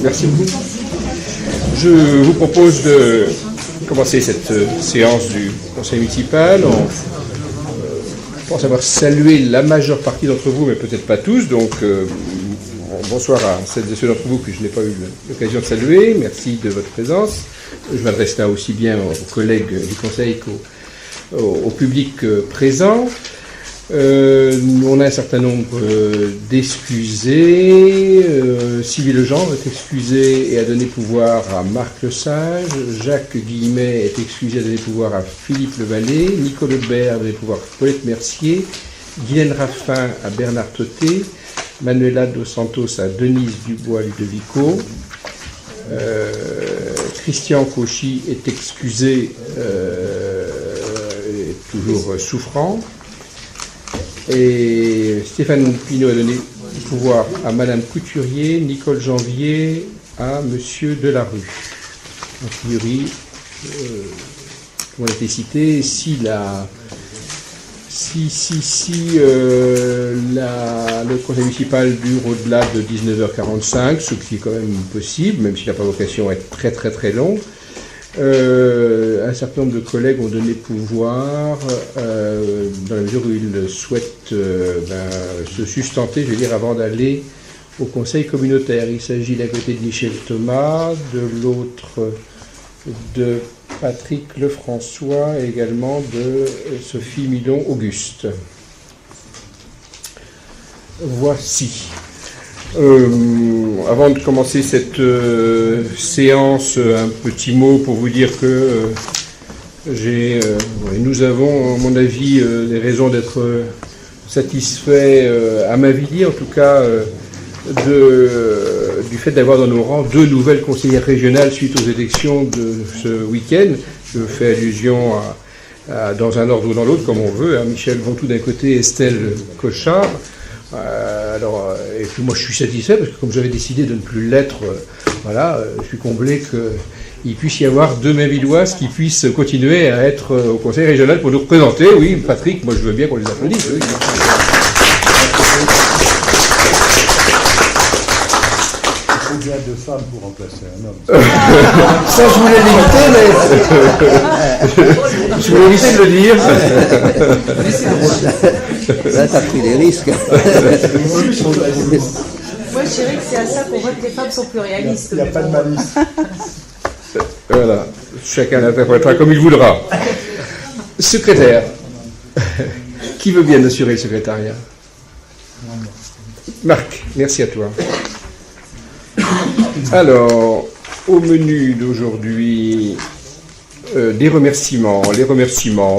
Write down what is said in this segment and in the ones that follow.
Merci beaucoup. Je vous propose de commencer cette séance du conseil municipal. Je pense avoir salué la majeure partie d'entre vous, mais peut-être pas tous. Donc, bonsoir à celles et ceux d'entre vous que je n'ai pas eu l'occasion de saluer. Merci de votre présence. Je m'adresse là aussi bien aux collègues du conseil qu'au public présent. On a un certain nombre d'excusés. Sylvie Legendre est excusée et a donné pouvoir à Marc Lesage. Jacques Guillemet est excusé et a donné pouvoir à Philippe Levalet. Nicole Aubert a donné pouvoir à Paulette Mercier. Guylaine Raffin à Bernard Toté. Manuela Dos Santos à Denise Dubois-Ludovico. Christian Cauchy est excusé, toujours souffrant. Et Stéphane Pinault a donné pouvoir à Madame Couturier, Nicole Janvier à Monsieur Delarue. A priori, comme on a été cité, si le conseil municipal dure au-delà de 19h45, ce qui est quand même possible, même s'il n'a pas vocation à être très très très long, un certain nombre de collègues ont donné pouvoir, dans la mesure où ils souhaitent se sustenter, je vais dire, avant d'aller au conseil communautaire. Il s'agit d'un côté de Michel Thomas, de l'autre de Patrick Lefrançois et également de Sophie Milon-Auguste. Voici. Avant de commencer cette séance, un petit mot pour vous dire que nous avons, à mon avis, des raisons d'être satisfaits, à ma vie, en tout cas, du fait d'avoir dans nos rangs 2 nouvelles conseillères régionales suite aux élections de ce week-end. Je fais allusion à dans un ordre ou dans l'autre, comme on veut, à Michel Vontou d'un côté, Estelle Cochard. Et puis moi je suis satisfait parce que comme j'avais décidé de ne plus l'être, je suis comblé qu'il puisse y avoir 2 Mainvilloises qui puissent continuer à être au conseil régional pour nous représenter. Oui, Patrick, moi je veux bien qu'on les applaudisse. Oui. Il y a 2 femmes pour remplacer un homme. Ça, je voulais l'éviter, mais je voulais éviter de le dire. Là, t'as pris des risques. Moi, je dirais que c'est à ça qu'on voit que les femmes sont plus réalistes. Il n'y a pas de malice. Voilà, chacun l'interprétera comme il voudra. Secrétaire. Qui veut bien assurer le secrétariat? Marc, merci à toi. Alors, au menu d'aujourd'hui, des remerciements. Les remerciements,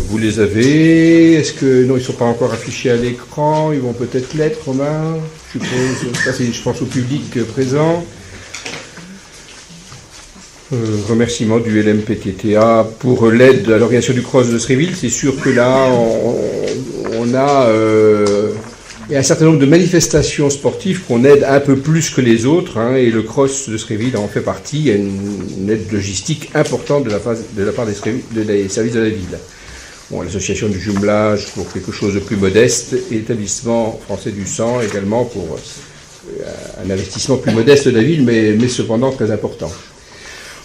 vous les avez. Est-ce que... Non, ils ne sont pas encore affichés à l'écran. Ils vont peut-être l'être, Romain, je suppose. Ça, je pense au public présent. Remerciements du LMPTTA pour l'aide à l'organisation du cross de Sréville. C'est sûr que là, on a... il y a un certain nombre de manifestations sportives qu'on aide un peu plus que les autres, et le cross de Sréville en fait partie. Il y a une aide logistique importante de la part des services de la ville. Bon, l'association du jumelage pour quelque chose de plus modeste et l'établissement français du sang également pour un investissement plus modeste de la ville, mais cependant très important.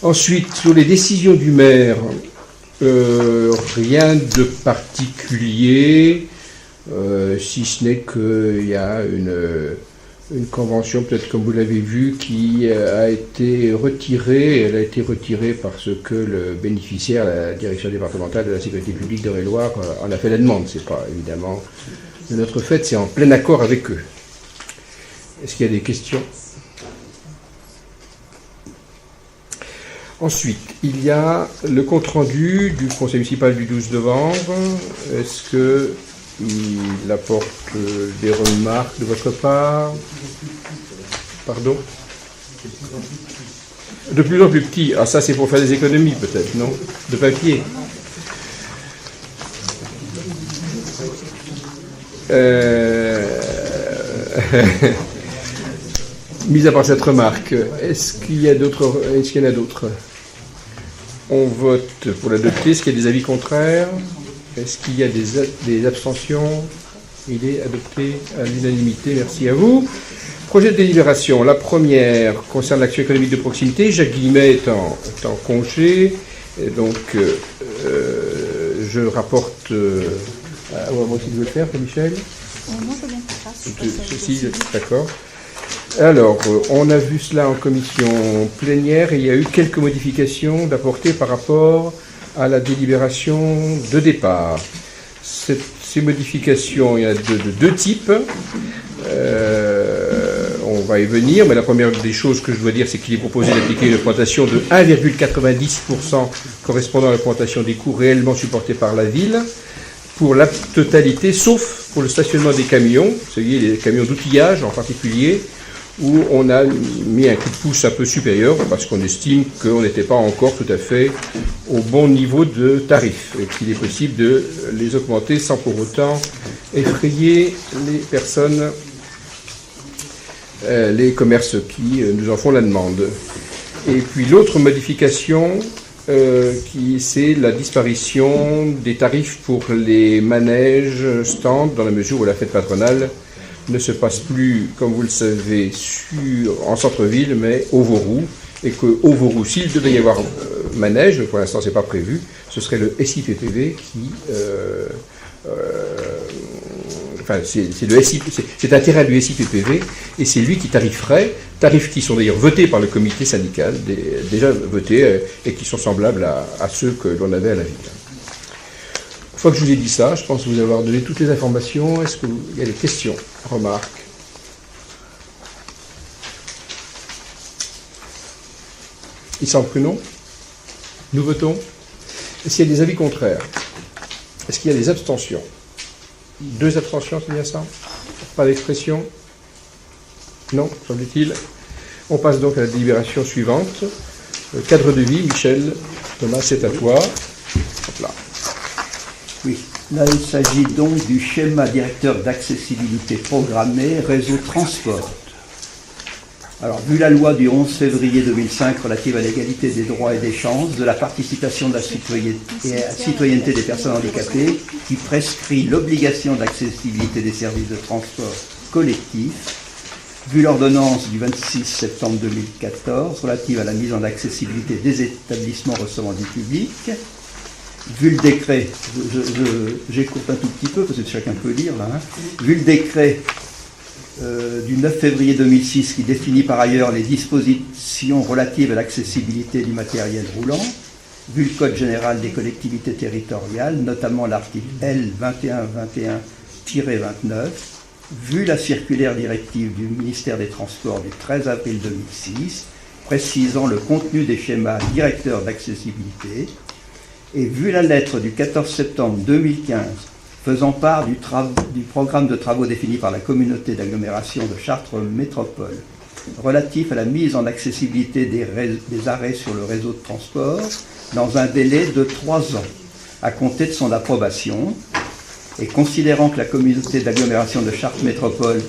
Ensuite, sur les décisions du maire, rien de particulier. Si ce n'est qu'il y a une convention, peut-être comme vous l'avez vu, qui a été retirée. Elle a été retirée parce que le bénéficiaire, la direction départementale de la sécurité publique d'Eure-et-Loir, en a fait la demande. C'est pas évidemment de notre fait, c'est en plein accord avec eux. Est-ce qu'il y a des questions? Ensuite, il y a le compte-rendu du conseil municipal du 12 novembre. Est-ce que il apporte des remarques de votre part? Pardon? De plus en plus petit. Ah, ça, c'est pour faire des économies, peut-être, non? De papier. Mis à part cette remarque, est-ce qu'il y en a d'autres? On vote pour l'adopter. Est-ce qu'il y a des avis contraires? Est-ce qu'il y a des abstentions? Il est adopté à l'unanimité. Merci à vous. Projet de délibération. La première concerne l'action économique de proximité. Jacques Guillemet est en congé. Et donc, je rapporte... moi aussi, je veux le faire, Michel. Moi, je veux bien faire ça. Ceci, d'accord. Alors, on a vu cela en commission plénière et il y a eu quelques modifications d'apporter par rapport à la délibération de départ. Ces modifications, il y en a de deux types. On va y venir, mais la première des choses que je dois dire, c'est qu'il est proposé d'appliquer une augmentation de 1,90% correspondant à l'augmentation des coûts réellement supportés par la ville pour la totalité, sauf pour le stationnement des camions, c'est-à-dire les camions d'outillage en particulier, où on a mis un coup de pouce un peu supérieur parce qu'on estime qu'on n'était pas encore tout à fait au bon niveau de tarif et qu'il est possible de les augmenter sans pour autant effrayer les personnes, les commerces qui nous en font la demande. Et puis l'autre modification, c'est la disparition des tarifs pour les manèges stands dans la mesure où la fête patronale ne se passe plus, comme vous le savez, en centre-ville, mais au Vauroux, et qu'au Vauroux, s'il devait y avoir manège, pour l'instant c'est pas prévu, ce serait le SIPPV qui... c'est un terrain du SIPPV, et c'est lui qui tariferait, tarifs qui sont d'ailleurs votés par le comité syndical, déjà votés, et qui sont semblables à ceux que l'on avait à la ville. Une fois que je vous ai dit ça, je pense vous avoir donné toutes les informations. Est-ce qu'il y a des questions, remarques? Il semble que non. Nous votons. Est-ce qu'il y a des avis contraires? Est-ce qu'il y a des abstentions? 2 abstentions, c'est bien ça? Pas d'expression? Non, semble-t-il. On passe donc à la délibération suivante. Le cadre de vie, Michel, Thomas, c'est à toi. Hop là. Oui, là il s'agit donc du schéma directeur d'accessibilité programmée réseau transport. Alors, vu la loi du 11 février 2005 relative à l'égalité des droits et des chances, de la participation de la citoyenneté des personnes handicapées, qui prescrit l'obligation d'accessibilité des services de transport collectif, vu l'ordonnance du 26 septembre 2014 relative à la mise en accessibilité des établissements recevant du public, vu le décret, j'écoute un tout petit peu parce que chacun peut lire là, vu le décret du 9 février 2006 qui définit par ailleurs les dispositions relatives à l'accessibilité du matériel roulant, vu le Code général des collectivités territoriales, notamment l'article L 2121-29, vu la circulaire directive du ministère des Transports du 13 avril 2006, précisant le contenu des schémas directeurs d'accessibilité, et vu la lettre du 14 septembre 2015 faisant part du programme de travaux défini par la communauté d'agglomération de Chartres Métropole relatif à la mise en accessibilité des arrêts sur le réseau de transport dans un délai de 3 ans à compter de son approbation, et considérant que la communauté d'agglomération de Chartres Métropole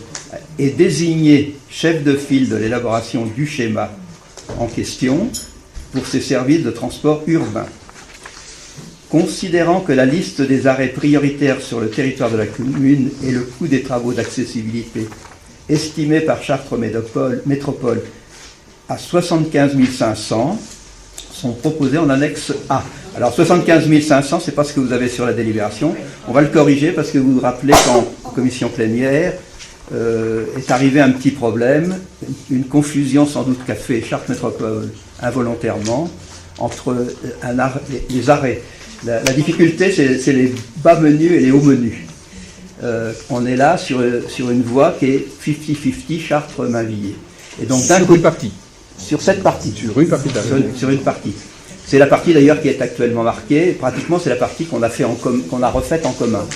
est désignée chef de file de l'élaboration du schéma en question pour ses services de transport urbain. Considérant que la liste des arrêts prioritaires sur le territoire de la commune et le coût des travaux d'accessibilité estimés par Chartres Métropole à 75 500 sont proposés en annexe A. Alors 75 500, c'est pas ce que vous avez sur la délibération. On va le corriger parce que vous vous rappelez qu'en commission plénière est arrivé un petit problème, une confusion sans doute qu'a fait Chartres Métropole involontairement entre les arrêts. La difficulté, c'est les bas menus et les hauts menus. On est là sur une voie qui est 50-50 Chartres-Mainvilliers. Et donc sur une partie. Sur cette partie. Sur une partie. Sur une partie. C'est la partie d'ailleurs qui est actuellement marquée. Pratiquement, c'est la partie qu'on a refaite en commun.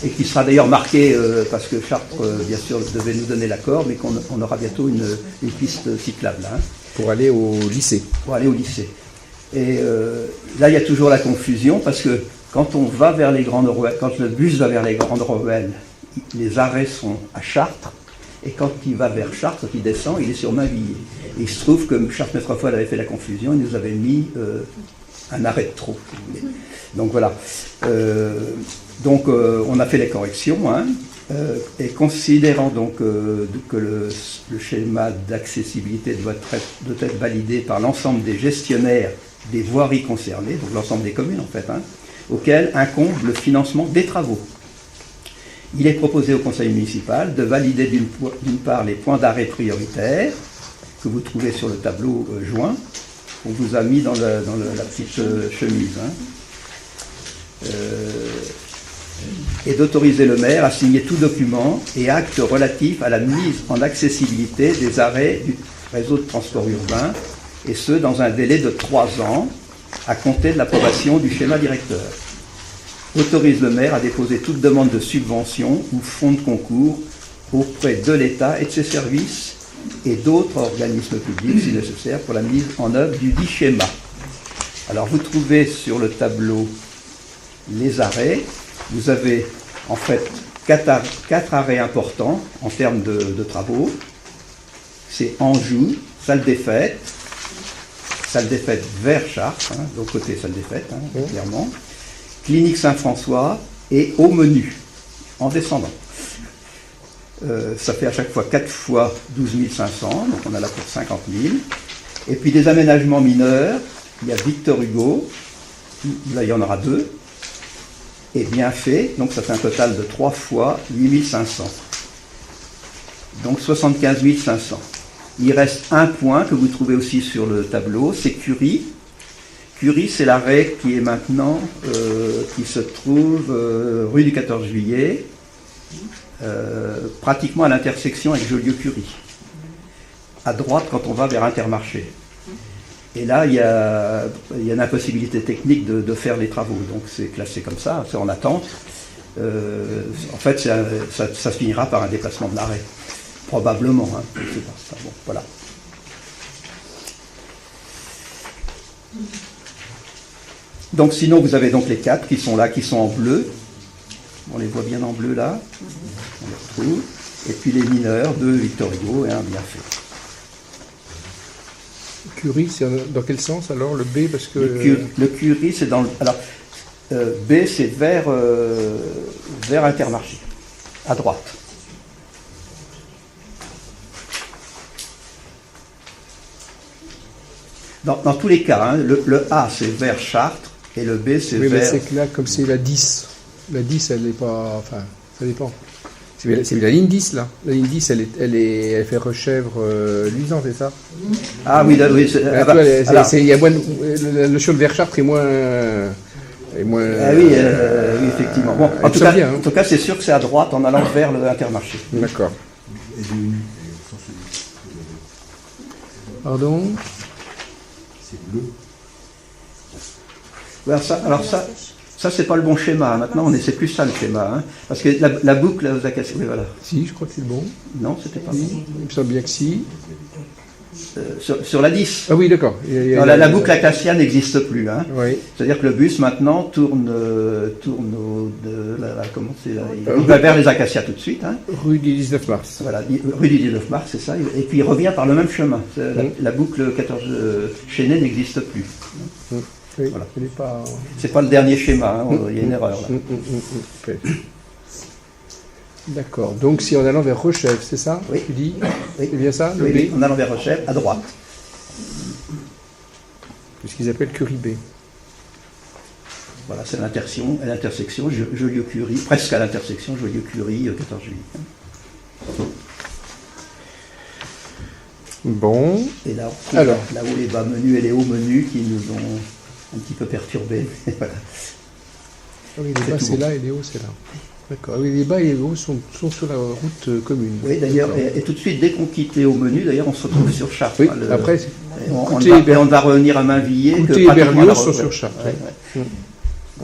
Et qui sera d'ailleurs marquée, parce que Chartres, bien sûr, devait nous donner l'accord, mais qu'on aura bientôt une piste cyclable. Hein. Pour aller au lycée. Pour aller au lycée. Et là, il y a toujours la confusion, parce que quand on va vers les grandes ruelles, quand le bus va vers les grandes ruelles, les arrêts sont à Chartres, et quand il va vers Chartres, quand il descend, il est sur Mainvilliers. Et il se trouve que Chartres Métropole avait fait la confusion, il nous avait mis un arrêt de trop. Donc voilà. On a fait les corrections, hein, Et considérant donc que le schéma d'accessibilité doit être validé par l'ensemble des gestionnaires des voiries concernées, donc l'ensemble des communes en fait, auquel incombe le financement des travaux. Il est proposé au conseil municipal de valider d'une part les points d'arrêt prioritaires que vous trouvez sur le tableau joint, qu'on vous a mis dans la petite chemise. Et d'autoriser le maire à signer tout document et acte relatif à la mise en accessibilité des arrêts du réseau de transport urbain, et ce dans un délai de 3 ans à compter de l'approbation du schéma directeur. Autorise le maire à déposer toute demande de subvention ou fonds de concours auprès de l'État et de ses services et d'autres organismes publics si nécessaire pour la mise en œuvre du dit schéma. Alors vous trouvez sur le tableau les arrêts. Vous avez en fait 4 arrêts importants en termes de travaux. C'est Anjou, salle des fêtes vers Chartres, donc côté salle des fêtes, clairement. Clinique Saint-François et au menu, en descendant. Ça fait à chaque fois 4 fois 12 500, donc on a là pour 50 000. Et puis des aménagements mineurs, il y a Victor Hugo, là il y en aura 2, et bien fait, donc ça fait un total de 3 fois 8 500. Donc 75 500. Il reste un point que vous trouvez aussi sur le tableau, c'est Curie. Curie, c'est l'arrêt qui est maintenant, qui se trouve rue du 14 juillet, pratiquement à l'intersection avec Joliot-Curie, à droite quand on va vers Intermarché. Et là, il y a une impossibilité technique de faire les travaux, donc c'est classé comme ça, c'est en attente. En fait, ça se finira par un déplacement de l'arrêt, probablement. Je sais pas, bon, voilà. Donc sinon, vous avez donc les 4 qui sont là, qui sont en bleu. On les voit bien en bleu là. On les retrouve. Et puis les mineurs, 2 Victor Hugo et un bien fait. Curie, c'est dans quel sens alors le B parce que le Curie, c'est dans le. Alors, B, c'est vers Intermarché, à droite. Dans tous les cas, le A, c'est vers Chartres. Et le B, c'est oui, vers... mais c'est que là, comme c'est la 10. La 10, elle n'est pas... Enfin, ça dépend. C'est la ligne 10, là. La ligne 10, elle fait Rechèvre-Luisant, c'est ça? Ah oui, oui. Il y a moins... Le chemin vers Chartres est moins... Ah oui, effectivement. Bon, en tout cas, c'est sûr que c'est à droite en allant vers l'Intermarché. D'accord. Pardon? C'est bleu. Alors ça c'est pas le bon schéma. Maintenant, c'est plus ça le schéma. Parce que la boucle aux acacias... Oui, voilà. Si, je crois que c'est le bon. Non, c'était pas bon. Il me semble bien que si. Sur la 10. Ah oui, d'accord. La boucle acacia n'existe plus. Oui. C'est-à-dire que le bus maintenant tourne il va vers les acacias tout de suite. Rue du 19 mars. Voilà, rue du 19 mars, c'est ça. Et puis il revient par le même chemin. La boucle 14 chaînée n'existe plus. Oui, voilà. Pas... C'est pas le dernier schéma, il y a une erreur là. Okay. D'accord, donc si en allant vers Rechèvre, c'est ça? Oui. Tu dis? Oui. C'est bien ça? Le Oui, B? en allant vers Rechèvre, à droite. C'est ce qu'ils appellent Curie B. Voilà, c'est l'intersection Joliot-Curie, presque à l'intersection Joliot-Curie, 14 juillet. Bon. Et là, où les bas menus et les hauts menus qui nous ont un petit peu perturbés. Voilà. Ah oui, les bas c'est là et les hauts c'est là. D'accord. Ah oui, les bas et les hauts sont sur la route commune. Oui, d'ailleurs, et tout de suite, dès qu'on quitte les hauts menus, d'ailleurs, on se retrouve sur Chartres. Oui, après, on va revenir à Mainvilliers. Coutet et Berlioz sont sur Chartres. Ouais.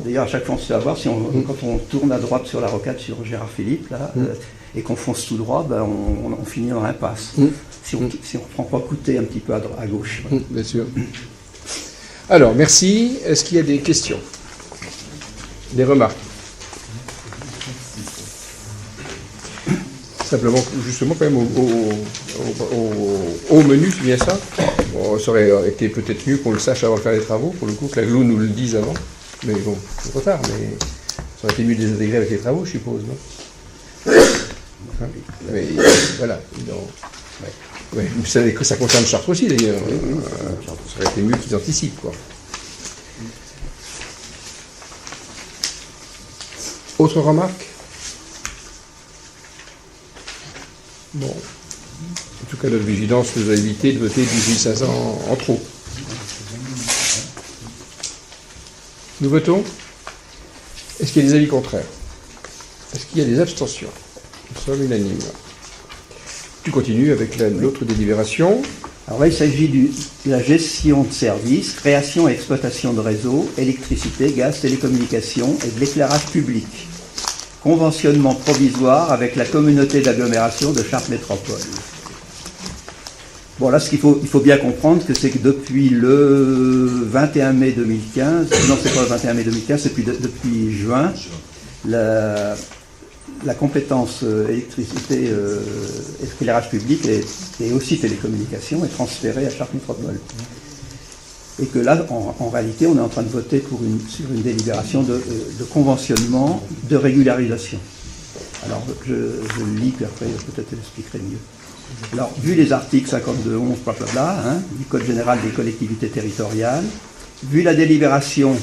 D'ailleurs, à chaque fois, on se fait avoir, quand on tourne à droite sur la rocade sur Gérard Philippe, là, et qu'on fonce tout droit, on finit dans l'impasse. Si on ne prend pas Coutet un petit peu à gauche. Bien sûr. Alors, merci. Est-ce qu'il y a des questions? Des remarques? Simplement, justement, quand même, au menu, c'est bien ça. Bon, ça aurait été peut-être mieux qu'on le sache avant de faire les travaux, pour le coup, que la GLO nous le dise avant. Mais bon, c'est trop tard, mais ça aurait été mieux de les intégrer avec les travaux, je suppose, non? mais voilà. Ouais, vous savez que ça concerne Chartres aussi, d'ailleurs. Ça aurait été mieux qu'ils anticipent, quoi. Autre remarque? Bon. En tout cas, notre vigilance nous a évité de voter 18 500 en trop. Nous votons. Est-ce qu'il y a des avis contraires? Est-ce qu'il y a des abstentions? Nous sommes unanimes. Tu continues avec l'autre délibération. Alors là, il s'agit de la gestion de services, création et exploitation de réseaux, électricité, gaz, télécommunications et de l'éclairage public. Conventionnement provisoire avec la communauté d'agglomération de Chartres Métropole. Bon, là, il faut bien comprendre que c'est que depuis le 21 mai 2015, non, c'est pas le 21 mai 2015, c'est depuis juin, la compétence électricité, éclairage public et aussi télécommunications est transférée à Chartres Métropole. Et que là, en réalité, on est en train de voter sur une délibération de conventionnement, de régularisation. Alors, je le lis, puis après, peut-être je l'expliquerai mieux. Alors, vu les articles 52, 11, blablabla, du Code général des collectivités territoriales, vu la délibération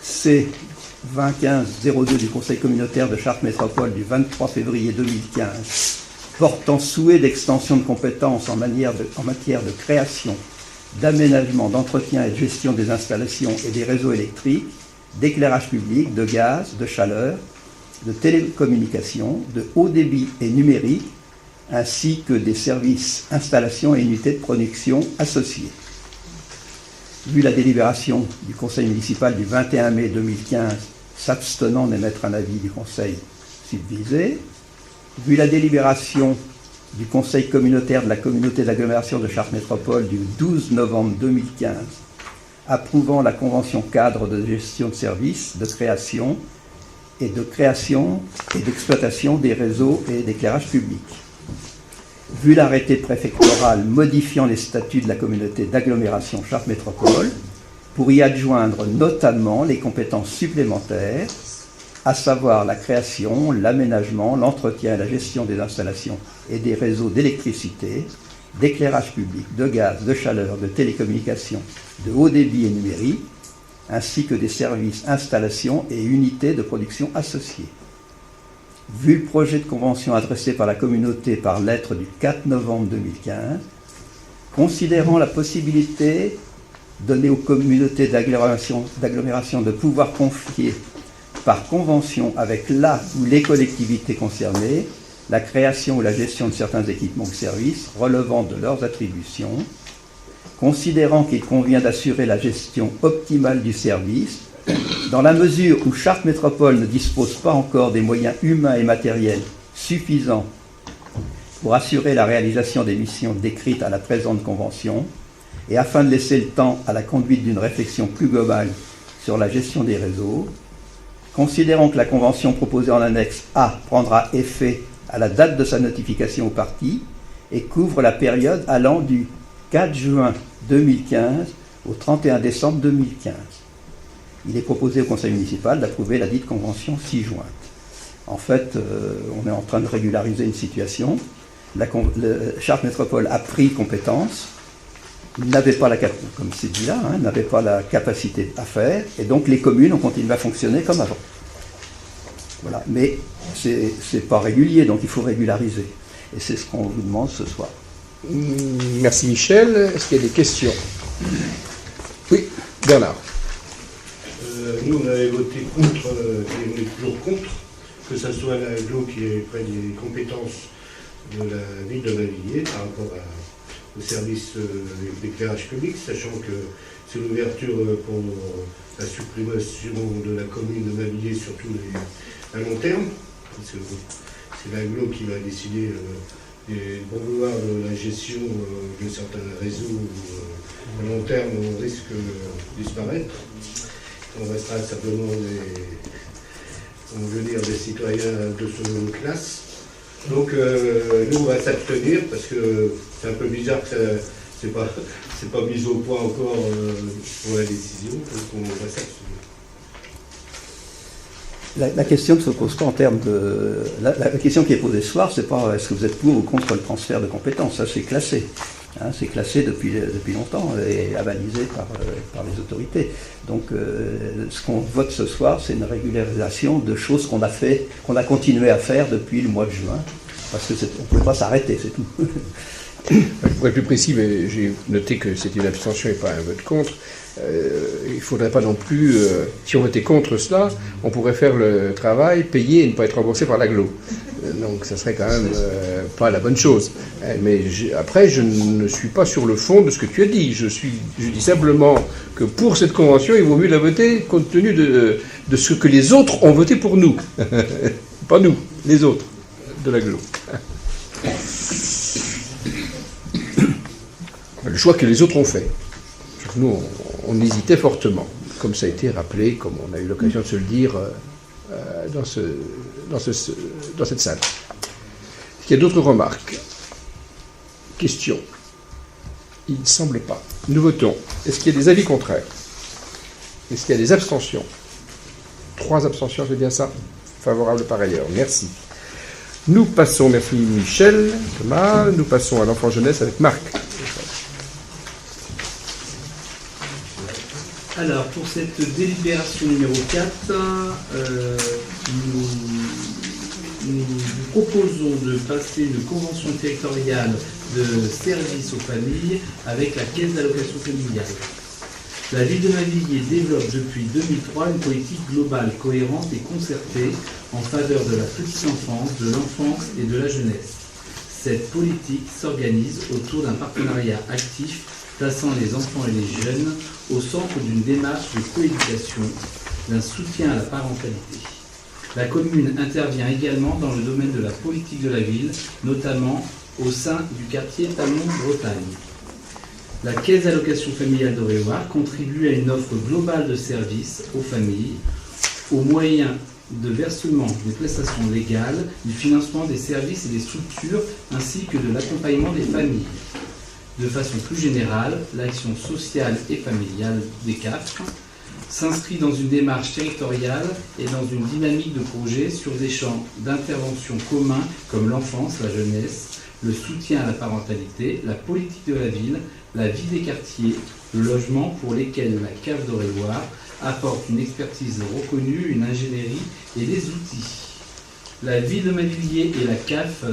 C-2015-02 du Conseil communautaire de Chartres Métropole du 23 février 2015, portant souhait d'extension de compétences en matière de création, d'aménagement, d'entretien et de gestion des installations et des réseaux électriques, d'éclairage public, de gaz, de chaleur, de télécommunications, de haut débit et numérique, ainsi que des services, installations et unités de production associées. Vu la délibération du Conseil municipal du 21 mai 2015 s'abstenant d'émettre un avis du Conseil subvisé, vu la délibération du Conseil communautaire de la communauté d'agglomération de Chartres Métropole du 12 novembre 2015 approuvant la convention cadre de gestion de services, de création et d'exploitation des réseaux et d'éclairage public. Vu l'arrêté préfectoral modifiant les statuts de la communauté d'agglomération Chartres Métropole pour y adjoindre notamment les compétences supplémentaires, à savoir la création, l'aménagement, l'entretien et la gestion des installations et des réseaux d'électricité, d'éclairage public, de gaz, de chaleur, de télécommunications, de haut débit et numérique, ainsi que des services, installations et unités de production associées. Vu le projet de convention adressé par la communauté par lettre du 4 novembre 2015, considérant la possibilité donnée aux communautés d'agglomération de pouvoir confier par convention avec la ou les collectivités concernées la création ou la gestion de certains équipements ou services relevant de leurs attributions, considérant qu'il convient d'assurer la gestion optimale du service, dans la mesure où Chartres Métropole ne dispose pas encore des moyens humains et matériels suffisants pour assurer la réalisation des missions décrites à la présente convention, et afin de laisser le temps à la conduite d'une réflexion plus globale sur la gestion des réseaux, considérant que la convention proposée en annexe A prendra effet à la date de sa notification aux parties et couvre la période allant du 4 juin 2015 au 31 décembre 2015. Il est proposé au Conseil municipal d'approuver la dite convention 6 jointe. En fait, on est en train de régulariser une situation. Chartres Métropole a pris compétence, n'avait pas comme c'est dit là, n'avait pas la capacité à faire, et donc les communes ont continué à fonctionner comme avant. Voilà. Mais c'est pas régulier, donc il faut régulariser. Et c'est ce qu'on vous demande ce soir. Merci Michel. Est-ce qu'il y a des questions? Oui, Bernard. Nous, on avait voté contre, et on est toujours contre, que ce soit l'AGLO qui prenne les compétences de la ville de Mavilliers par rapport au service d'éclairage public, sachant que c'est l'ouverture pour la suppression de la commune de Mavilliers, surtout à long terme, parce que c'est l'AGLO qui va décider des bons vouloirs de la gestion de certains réseaux à long terme on risque de disparaître. On restera simplement des citoyens de seconde classe. Donc nous on va s'abstenir parce que c'est un peu bizarre que c'est pas mis au point encore pour la décision, donc on va s'abstenir. La question ne se pose pas en termes de... La question qui est posée ce soir, c'est pas est-ce que vous êtes pour ou contre le transfert de compétences. Ça, c'est classé. Hein, c'est classé depuis longtemps et avalisé par les autorités. Donc, ce qu'on vote ce soir, c'est une régularisation de choses qu'on a continué à faire depuis le mois de juin. Parce qu'on ne peut pas s'arrêter, c'est tout. Pour être plus précis, mais j'ai noté que c'était une abstention et pas un vote contre. Il ne faudrait pas non plus, si on votait contre cela, on pourrait faire le travail, payer et ne pas être remboursé par l'agglo. Donc ça serait quand même pas la bonne chose. Mais après, je ne suis pas sur le fond de ce que tu as dit. Je dis simplement que pour cette convention, il vaut mieux la voter compte tenu de ce que les autres ont voté pour nous. Pas nous, les autres de l'agglo. Le choix que les autres ont fait. Nous, on hésitait fortement, comme ça a été rappelé, comme on a eu l'occasion de se le dire dans cette salle. Est-ce qu'il y a d'autres remarques? Questions? Il ne semble pas. Nous votons. Est-ce qu'il y a des avis contraires? Est-ce qu'il y a des abstentions? 3 abstentions, c'est bien ça? Favorable par ailleurs. Merci. Nous passons, merci Michel, Thomas, nous passons à l'enfant jeunesse avec Marc. Alors, pour cette délibération numéro 4, nous vous proposons de passer une convention territoriale de service aux familles avec la Caisse d'allocation familiale. La ville de Mavilliers développe depuis 2003 une politique globale, cohérente et concertée en faveur de la petite enfance, de l'enfance et de la jeunesse. Cette politique s'organise autour d'un partenariat actif plaçant les enfants et les jeunes au centre d'une démarche de coéducation, d'un soutien à la parentalité. La commune intervient également dans le domaine de la politique de la ville, notamment au sein du quartier Talmont-Bretagne. La Caisse d'allocation familiale d'Eure-et-Loir contribue à une offre globale de services aux familles, aux moyens de versement des prestations légales, du financement des services et des structures, ainsi que de l'accompagnement des familles. De façon plus générale, l'action sociale et familiale des CAF s'inscrit dans une démarche territoriale et dans une dynamique de projet sur des champs d'intervention communs comme l'enfance, la jeunesse, le soutien à la parentalité, la politique de la ville, la vie des quartiers, le logement pour lesquels la CAF d'Eure-et-Loir apporte une expertise reconnue, une ingénierie et des outils. La ville de Mavilliers et la CAF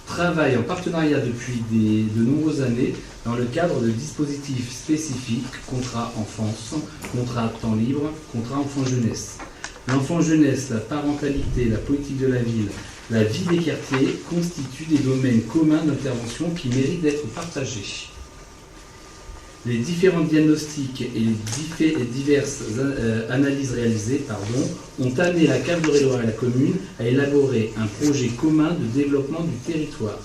travaillent en partenariat depuis de nombreuses années dans le cadre de dispositifs spécifiques, contrat enfance, contrat temps libre, contrat enfant-jeunesse. L'enfant-jeunesse, la parentalité, la politique de la ville, la vie des quartiers constituent des domaines communs d'intervention qui méritent d'être partagés. Les différents diagnostics et les diverses analyses réalisées ont amené la CAF d'Eure-et-Loir et la commune à élaborer un projet commun de développement du territoire,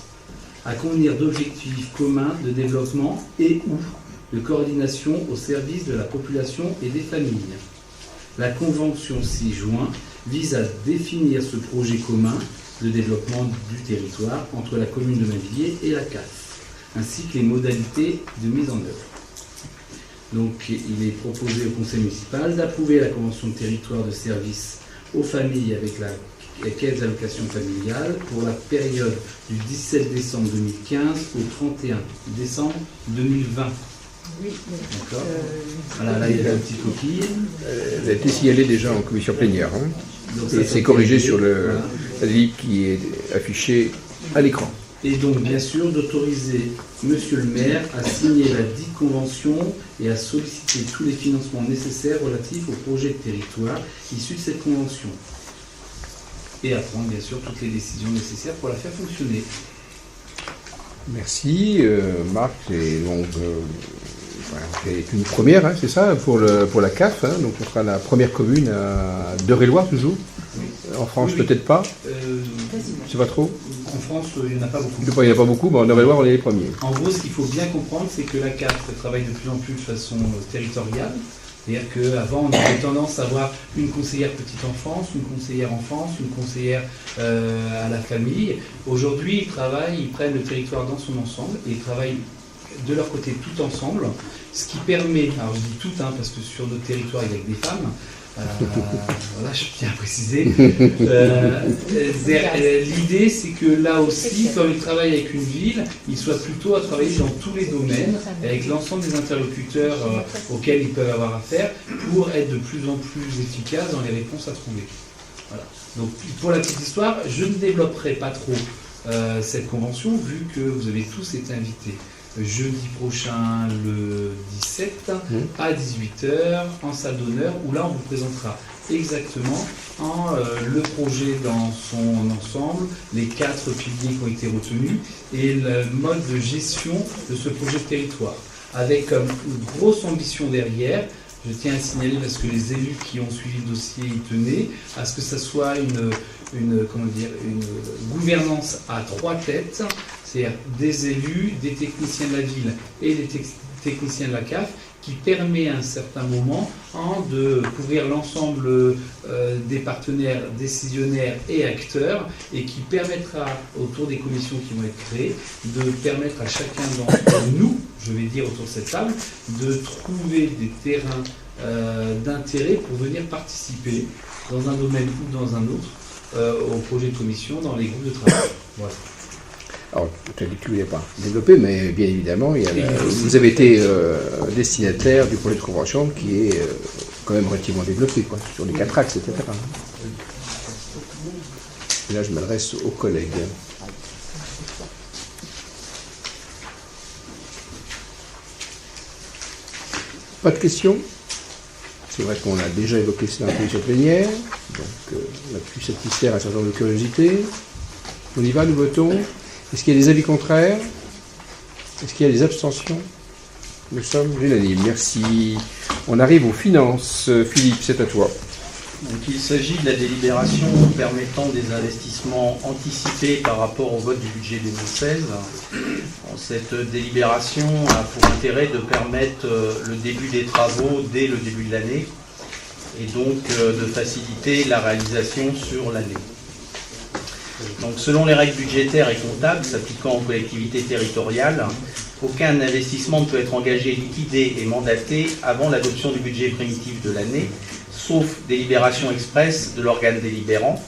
à convenir d'objectifs communs de développement et ou de coordination au service de la population et des familles. La convention 6 juin vise à définir ce projet commun de développement du territoire entre la commune de Mavilliers et la CAF, ainsi que les modalités de mise en œuvre. Donc, il est proposé au conseil municipal d'approuver la convention de territoire de service aux familles avec la caisse d'allocation familiale pour la période du 17 décembre 2015 au 31 décembre 2020. Oui, d'accord. Voilà, là il y a la petite coquille. Elle a été signalée déjà en commission plénière. Hein. Donc, et c'est corrigé sur la ligne qui est affichée à l'écran. Et donc, bien sûr, d'autoriser Monsieur le maire à signer la dite convention et à solliciter tous les financements nécessaires relatifs au projet de territoire issu de cette convention. Et à prendre, bien sûr, toutes les décisions nécessaires pour la faire fonctionner. Merci, Marc. Et donc, c'est une première, hein, c'est ça, pour la CAF. Hein, donc, on sera la première commune d'Eure-et-Loir, toujours. Oui. En France, oui, peut-être pas. C'est pas trop. En France, il n'y en a pas beaucoup. Il n'y en a pas beaucoup, mais en Eure-et-Loir, on est les premiers. En gros, ce qu'il faut bien comprendre, c'est que la CAF travaille de plus en plus de façon territoriale. C'est-à-dire qu'avant, on avait tendance à avoir une conseillère petite enfance, une conseillère enfance, une conseillère à la famille. Aujourd'hui, ils prennent le territoire dans son ensemble et ils travaillent de leur côté tout ensemble, ce qui permet, alors je dis tout, hein, parce que sur notre territoire, il y a que des femmes, Voilà, je tiens à préciser. L'idée, c'est que là aussi, comme il travaille avec une ville, il soit plutôt à travailler dans tous les domaines, avec l'ensemble des interlocuteurs auxquels ils peuvent avoir affaire, pour être de plus en plus efficace dans les réponses à trouver. Voilà. Donc, pour la petite histoire, je ne développerai pas trop cette convention, vu que vous avez tous été invités jeudi prochain, le 17, à 18h, en salle d'honneur, où là, on vous présentera exactement le projet dans son ensemble, les 4 piliers qui ont été retenus, et le mode de gestion de ce projet de territoire, avec comme une grosse ambition derrière. Je tiens à signaler, parce que les élus qui ont suivi le dossier y tenaient, à ce que ça soit une gouvernance à 3 têtes, c'est-à-dire des élus, des techniciens de la ville et des techniciens de la CAF, qui permet à un certain moment de couvrir l'ensemble des partenaires décisionnaires et acteurs, et qui permettra, autour des commissions qui vont être créées, de permettre à chacun d'entre nous, je vais dire autour de cette table, de trouver des terrains d'intérêt pour venir participer dans un domaine ou dans un autre au projet de commission, dans les groupes de travail. Voilà. Alors, tu as dit que tu ne voulais pas développer, mais bien évidemment, vous avez été destinataire du projet de convention qui est quand même relativement développé, quoi, sur les 4 axes, etc. Et là, je m'adresse aux collègues. Pas de questions? C'est vrai qu'on a déjà évoqué ça dans la commission plénière, donc on a pu satisfaire un certain nombre de curiosités. On y va, nous votons. Est-ce qu'il y a des avis contraires? Est-ce qu'il y a des abstentions? Nous sommes unanimes. Merci. On arrive aux finances. Philippe, c'est à toi. Donc, il s'agit de la délibération permettant des investissements anticipés par rapport au vote du budget 2016. Cette délibération a pour intérêt de permettre le début des travaux dès le début de l'année, et donc de faciliter la réalisation sur l'année. Donc, selon les règles budgétaires et comptables s'appliquant aux collectivités territoriales, aucun investissement ne peut être engagé, liquidé et mandaté avant l'adoption du budget primitif de l'année, sauf délibération expresse de l'organe délibérant,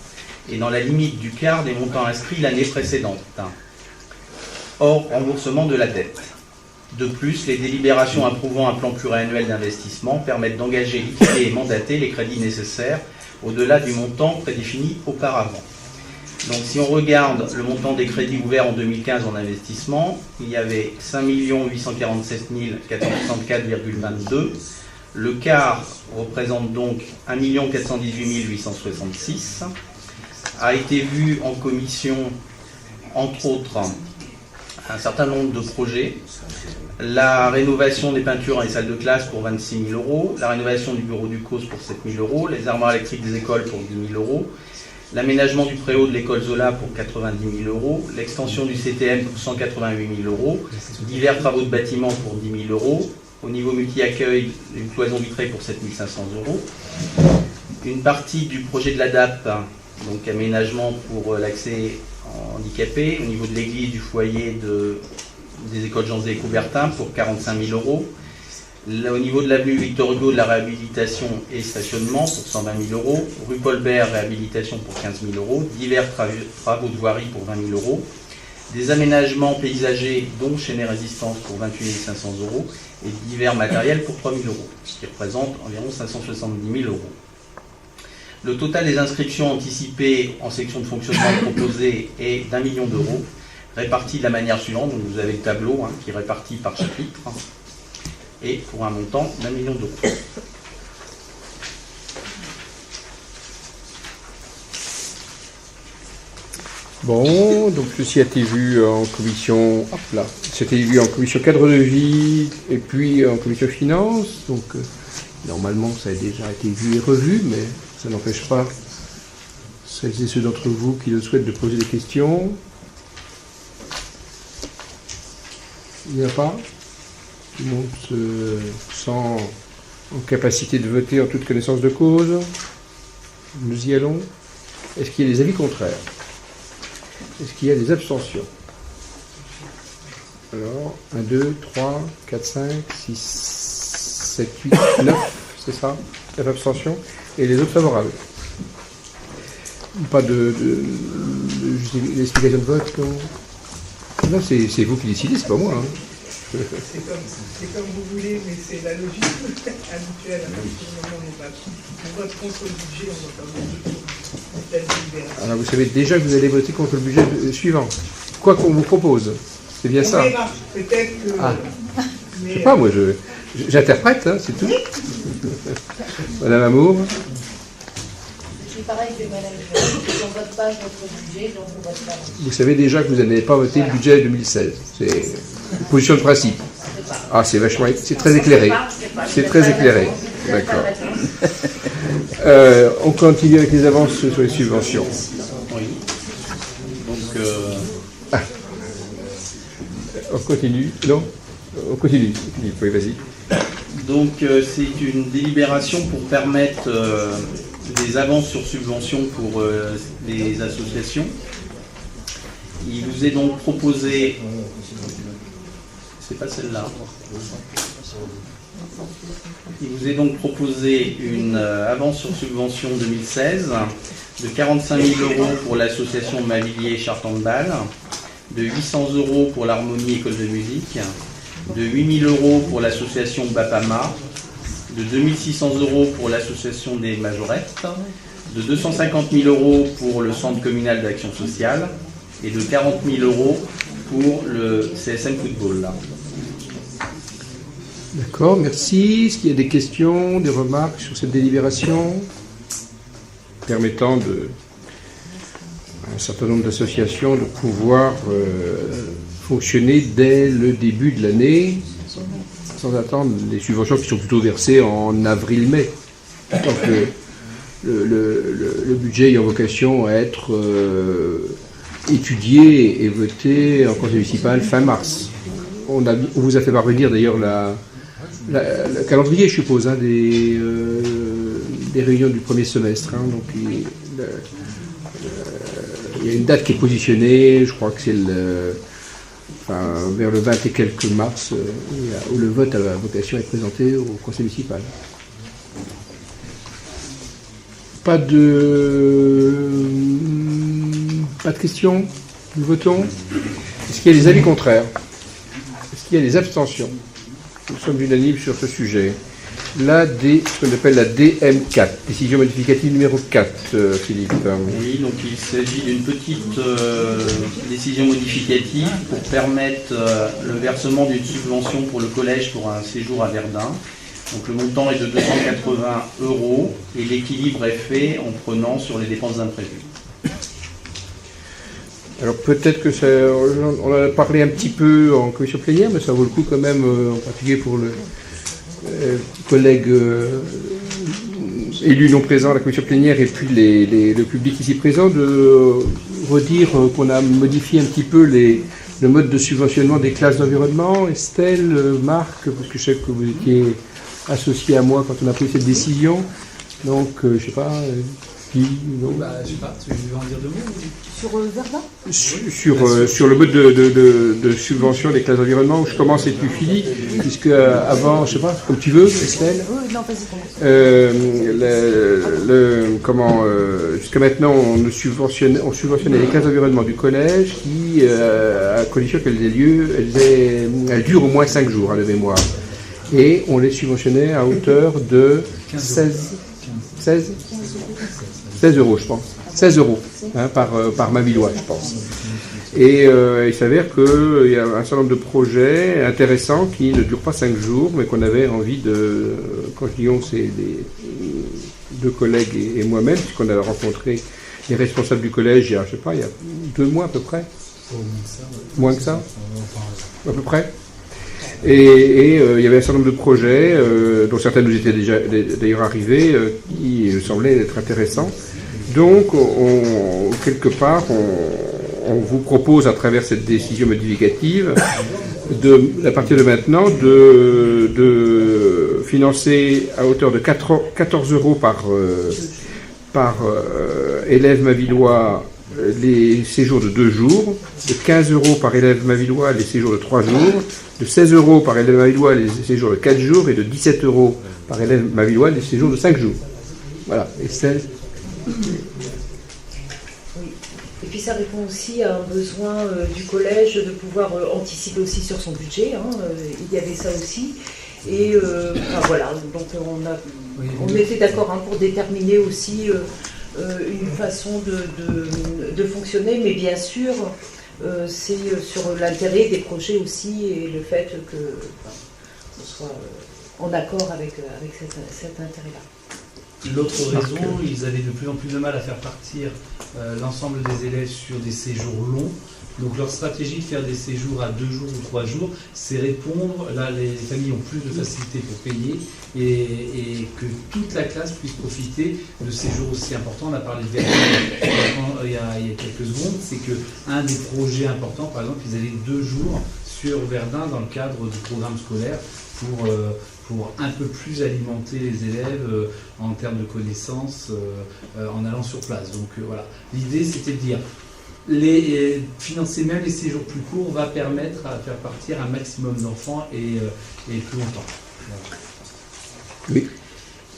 et dans la limite du quart des montants inscrits l'année précédente, hors remboursement de la dette. De plus, les délibérations approuvant un plan pluriannuel d'investissement permettent d'engager, liquider et mandater les crédits nécessaires au-delà du montant prédéfini auparavant. Donc, si on regarde le montant des crédits ouverts en 2015 en investissement, il y avait 5 847 464,22. Le quart représente donc 1 418 866. A été vu en commission, entre autres, un certain nombre de projets. La rénovation des peintures dans les salles de classe pour 26 000 euros, la rénovation du bureau du COS pour 7 000 euros, les armoires électriques des écoles pour 10 000 euros, l'aménagement du préau de l'école Zola pour 90 000 euros, l'extension du CTM pour 188 000 euros, divers travaux de bâtiment pour 10 000 euros, au niveau multi-accueil, une cloison vitrée pour 7 500 euros, une partie du projet de l'ADAP, donc aménagement pour l'accès handicapé, au niveau de l'église, du foyer des écoles Jean Zé et Coubertin pour 45 000 euros, là, au niveau de l'avenue Victor Hugo, de la réhabilitation et stationnement pour 120 000 euros, rue Paul Bert, réhabilitation pour 15 000 euros, divers travaux de voirie pour 20 000 euros, des aménagements paysagers dont chaînée résistance pour 28 500 euros et divers matériels pour 3 000 euros, ce qui représente environ 570 000 euros. Le total des inscriptions anticipées en section de fonctionnement proposées est d'1 million d'euros, répartis de la manière suivante. Donc vous avez le tableau qui est réparti par chapitre, et pour un montant d'1 million d'euros. Bon, donc ceci a été vu en commission, hop là, c'était vu en commission cadre de vie et puis en commission finance, donc normalement ça a déjà été vu et revu, mais ça n'empêche pas celles et ceux d'entre vous qui le souhaitent de poser des questions. Il n'y en a pas? Tout le monde se sent en capacité de voter en toute connaissance de cause. Nous y allons. Est-ce qu'il y a des avis contraires? Est-ce qu'il y a des abstentions? Alors, 1, 2, 3, 4, 5, 6, 7, 8, 9. c'est ça? 4 abstentions. Et les autres favorables. Pas d'explication de vote. Non, c'est vous qui décidez, c'est pas moi. Hein. C'est comme vous voulez, mais c'est la logique habituelle. À partir du moment où on vote contre le budget, on va pas voter pour telle délibération. Alors vous savez déjà que vous allez voter contre le budget suivant. Quoi qu'on vous propose. C'est bien ça. On verra. Peut-être que... Ah. Je sais pas, moi, j'interprète, hein, c'est tout. Madame Amour. C'est pareil que Madame Joly, on ne vote pas votre budget, donc on ne vote pas. Vous savez déjà que vous n'allez pas voter le budget 2016. C'est une position de principe. Ah, c'est vachement... C'est très éclairé. C'est très éclairé. D'accord. On continue avec les avances sur les subventions. Oui. Donc... On continue. Non? On continue. Oui, vas-y. Donc c'est une délibération pour permettre des avances sur subventions pour les associations. Il vous est donc proposé, c'est pas celle-là, il vous est donc proposé une avance sur subvention 2016 de 45 000 € pour l'association Mavilliers Chartandbal, de 800 € pour l'Harmonie École de Musique, de 8 000 € pour l'association Bapama, de 2 600 € pour l'association des Majorettes, de 250 000 € pour le Centre communal d'action sociale et de 40 000 € pour le CSM Football. D'accord, merci. Est-ce qu'il y a des questions, des remarques sur cette délibération permettant à un certain nombre d'associations de pouvoir fonctionner dès le début de l'année sans attendre les subventions qui sont plutôt versées en avril-mai. Donc le budget ayant vocation à être étudié et voté en conseil municipal fin mars. On vous a fait parvenir d'ailleurs le calendrier, je suppose, hein, des réunions du premier semestre. Hein, donc il y a une date qui est positionnée, je crois que c'est vers le 20 et quelques mars, où le vote a vocation à être présenté au conseil municipal. Pas de questions? Nous votons. Est-ce qu'il y a des avis contraires? Est-ce qu'il y a des abstentions? Nous sommes unanimes sur ce sujet. Ce qu'on appelle la DM4, décision modificative numéro 4, Philippe. Oui, donc il s'agit d'une petite décision modificative pour permettre le versement d'une subvention pour le collège pour un séjour à Verdun. Donc le montant est de 280 € et l'équilibre est fait en prenant sur les dépenses imprévues. Alors peut-être que on en a parlé un petit peu en commission plénière, mais ça vaut le coup quand même, en particulier pour le collègue élu non présent à la commission plénière et puis le public ici présent, de redire qu'on a modifié un petit peu le mode de subventionnement des classes d'environnement. Estelle, Marc, parce que je sais que vous étiez associé à moi quand on a pris cette décision. Donc, je ne sais pas, qui, non. Je sais pas, tu veux en dire deux mots? Sur Verdun? Sur le mode de subvention des classes d'environnement, où je commence et tu finis, puisque avant, je sais pas, comme tu veux, Estelle. Oui, non, vas-y, commence. Jusqu'à maintenant, on subventionnait les classes d'environnement du collège qui, à condition qu'elles durent au moins 5 jours, à la mémoire. Et on les subventionnait à hauteur de 16 €, je pense. 16 € hein, par Mavillois, je pense. Et il s'avère qu'il y a un certain nombre de projets intéressants qui ne durent pas 5 jours, mais qu'on avait envie de... Quand je dis on, c'est les deux collègues et moi-même, puisqu'on a rencontré les responsables du collège il y a 2 mois à peu près. Moins que ça à peu près. Et il y avait un certain nombre de projets, dont certains nous étaient déjà d'ailleurs arrivés, qui semblaient être intéressants. Donc, quelque part, on vous propose, à travers cette décision modificative, à partir de maintenant, de financer à hauteur de 14 € par élève mavillois les séjours de 2 jours, de 15 € par élève mavillois les séjours de 3 jours, de 16 € par élève mavillois les séjours de 4 jours et de 17 € par élève mavillois les séjours de 5 jours. Voilà. Estelle. Et puis ça répond aussi à un besoin du collège de pouvoir anticiper aussi sur son budget. Il y avait ça aussi. Et voilà, donc on était d'accord pour déterminer aussi une façon de fonctionner, mais bien sûr, c'est sur l'intérêt des projets aussi et le fait qu'on soit en accord avec cet intérêt-là. L'autre raison, ils avaient de plus en plus de mal à faire partir l'ensemble des élèves sur des séjours longs. Donc leur stratégie de faire des séjours à 2 jours ou 3 jours, c'est répondre, là les familles ont plus de facilité pour payer et que toute la classe puisse profiter de séjours aussi importants. On a parlé de Verdun il y a quelques secondes, c'est qu'un des projets importants, par exemple, ils allaient 2 jours sur Verdun dans le cadre du programme scolaire pour un peu plus alimenter les élèves en termes de connaissances en allant sur place. Donc voilà, l'idée c'était de dire financer même les séjours plus courts va permettre à faire partir un maximum d'enfants et plus longtemps. Oui.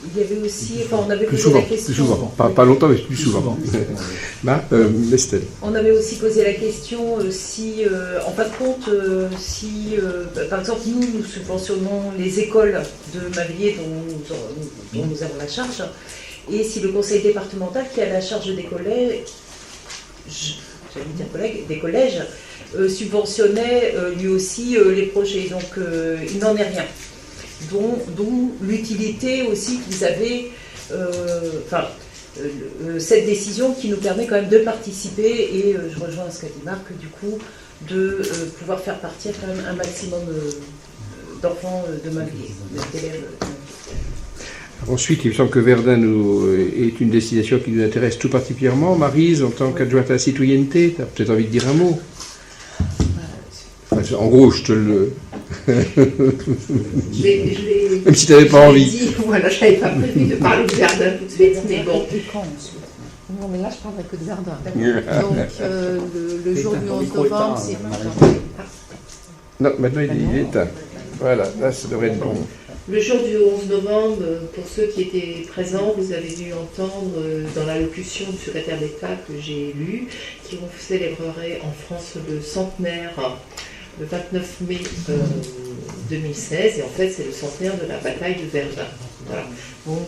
Il y avait aussi, on avait plus posé souvent, la question. Plus souvent, pas longtemps, mais plus souvent. Estelle. On avait aussi posé la question si, en fin de compte, par exemple, nous subventionnons les écoles de Mavilliers dont nous avons la charge, et si le conseil départemental qui a la charge des collèges, des collèges, subventionnait lui aussi les projets. Donc il n'en est rien. Dont l'utilité aussi qu'ils avaient, cette décision qui nous permet quand même de participer, et je rejoins ce qu'a dit Marc, du coup, de pouvoir faire partir quand même un maximum d'enfants de Mavilliers, d'élèves. Ensuite, il me semble que Verdun est une destination qui nous intéresse tout particulièrement. Maryse, en tant qu'adjointe à la citoyenneté, tu as peut-être envie de dire un mot. Enfin, en gros, je te le... Même si tu n'avais pas envie. Voilà, je n'avais pas prévu de parler de Verdun tout de suite, mais bon. Non, mais là, je parlerai que de Verdun. Donc, le jour du 11 novembre, c'est... Non, maintenant, il est éteint. Voilà, là, ça devrait être bon. Le jour du 11 novembre, pour ceux qui étaient présents, vous avez dû entendre dans l'allocution du secrétaire d'État que j'ai lu, qu'on célébrerait en France le centenaire le 29 mai 2016, et en fait c'est le centenaire de la bataille de Verdun. Voilà. Donc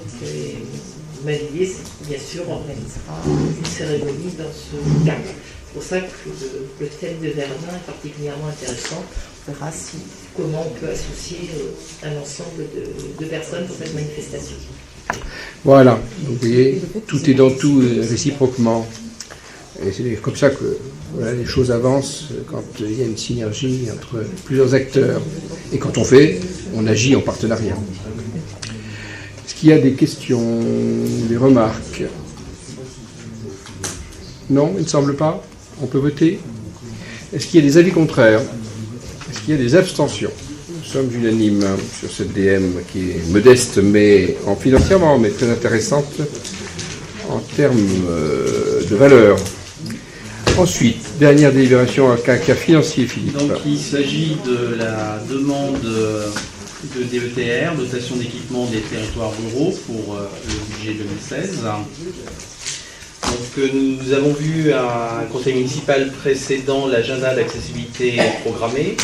Mavilliers, bien sûr, organisera une cérémonie dans ce cadre. C'est pour ça que le thème de Verdun est particulièrement intéressant. On verra comment on peut associer un ensemble de personnes pour cette manifestation. Voilà, vous voyez, tout est dans tout réciproquement. Et c'est comme ça que les choses avancent, quand il y a une synergie entre plusieurs acteurs. Et quand on agit en partenariat. Est-ce qu'il y a des questions, des remarques? Non, il ne semble pas. On peut voter. Est-ce qu'il y a des avis contraires? Est-ce qu'il y a des abstentions? Nous sommes unanimes sur cette DM qui est modeste mais financièrement, mais très intéressante en termes de valeur. Ensuite, dernière délibération, un cas financier, Philippe. Donc il s'agit de la demande de DETR, dotation d'équipement des territoires ruraux pour le budget 2016. Donc nous avons vu à un conseil municipal précédent l'agenda d'accessibilité programmée,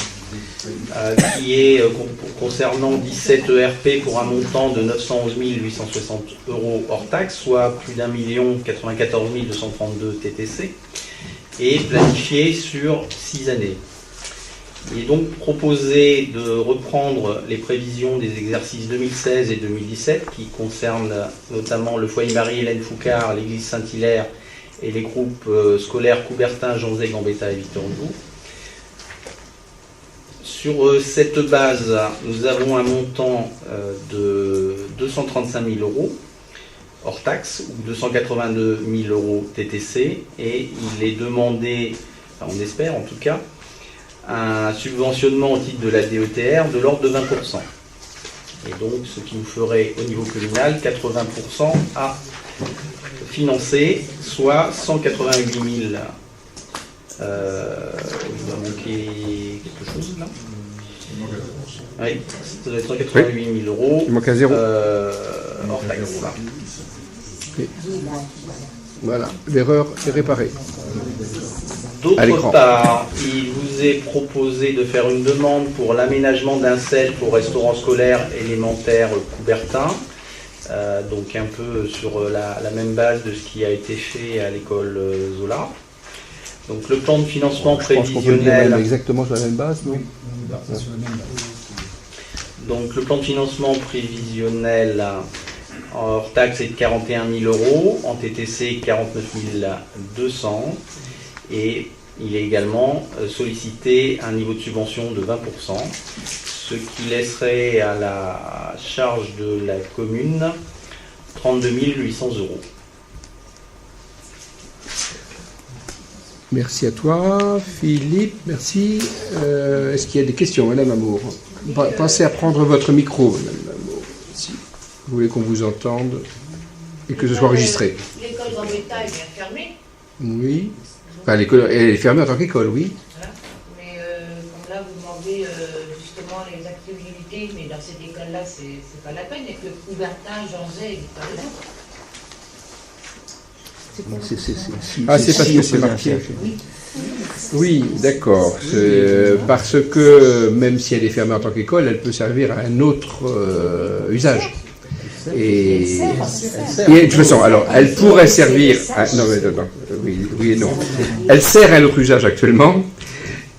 qui est concernant 17 ERP pour un montant de 911 860 € hors taxe, soit plus d'1 094 232 TTC, et planifié sur 6 années. Il est donc proposé de reprendre les prévisions des exercices 2016 et 2017 qui concernent notamment le foyer Marie-Hélène Foucard, l'église Saint-Hilaire et les groupes scolaires Coubertin, Jonzé, Gambetta et Victor Hugo. Sur cette base, nous avons un montant de 235 000 € hors taxe ou 282 000 € TTC, et il est demandé, enfin on espère en tout cas, un subventionnement au titre de la DETR de l'ordre de 20%. Et donc ce qui nous ferait au niveau communal 80% à financés, soit 188 000. Il doit manquer quelque chose là. Oui, ça doit être 188 000 euros. Il manque un zéro. Hors taxe. Voilà, l'erreur est réparée. D'autre part, il vous est proposé de faire une demande pour l'aménagement d'un CELP au restaurant scolaire élémentaire Coubertin, donc un peu sur la même base de ce qui a été fait à l'école Zola. Donc le plan de financement prévisionnel... exactement sur la même base, non? Donc le plan de financement prévisionnel hors taxe est de 41 000 euros, en TTC 49 200, et il est également sollicité un niveau de subvention de 20%, ce qui laisserait à la charge de la commune 32 800 euros. Merci à toi, Philippe, merci. Est-ce qu'il y a des questions, Madame Amour? Pensez à prendre votre micro, Madame Amour, si vous voulez qu'on vous entende et que ce soit enregistré. L'école Gambetta est bien fermée. Oui. Enfin, l'école, elle est fermée en tant qu'école, oui. Voilà. Mais comme là, vous demandez justement les activités, mais dans cette école-là, c'est pas la peine. Et que Coubertin, Janzay, il n'est pas là. C'est parce que c'est marqué. Oui, d'accord. Parce que même si elle est fermée en tant qu'école, elle peut servir à un autre usage. Et de toute façon, alors, elle pourrait servir à... Non, oui et non. Elle sert à un autre usage actuellement,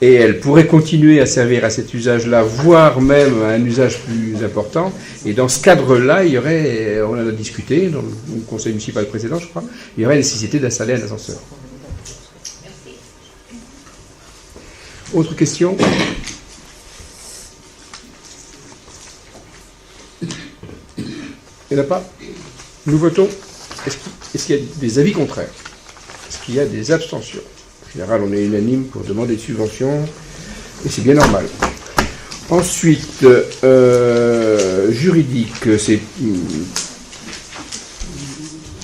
et elle pourrait continuer à servir à cet usage-là, voire même à un usage plus important. Et dans ce cadre-là, il y aurait, on en a discuté dans le conseil municipal précédent, je crois, il y aurait nécessité d'installer un ascenseur. Autre question ? Il n'y en a pas? Nous votons. Est-ce qu'il y a des avis contraires? Est-ce qu'il y a des abstentions? En général, on est unanime pour demander des subventions, et c'est bien normal. Ensuite, juridique, c'est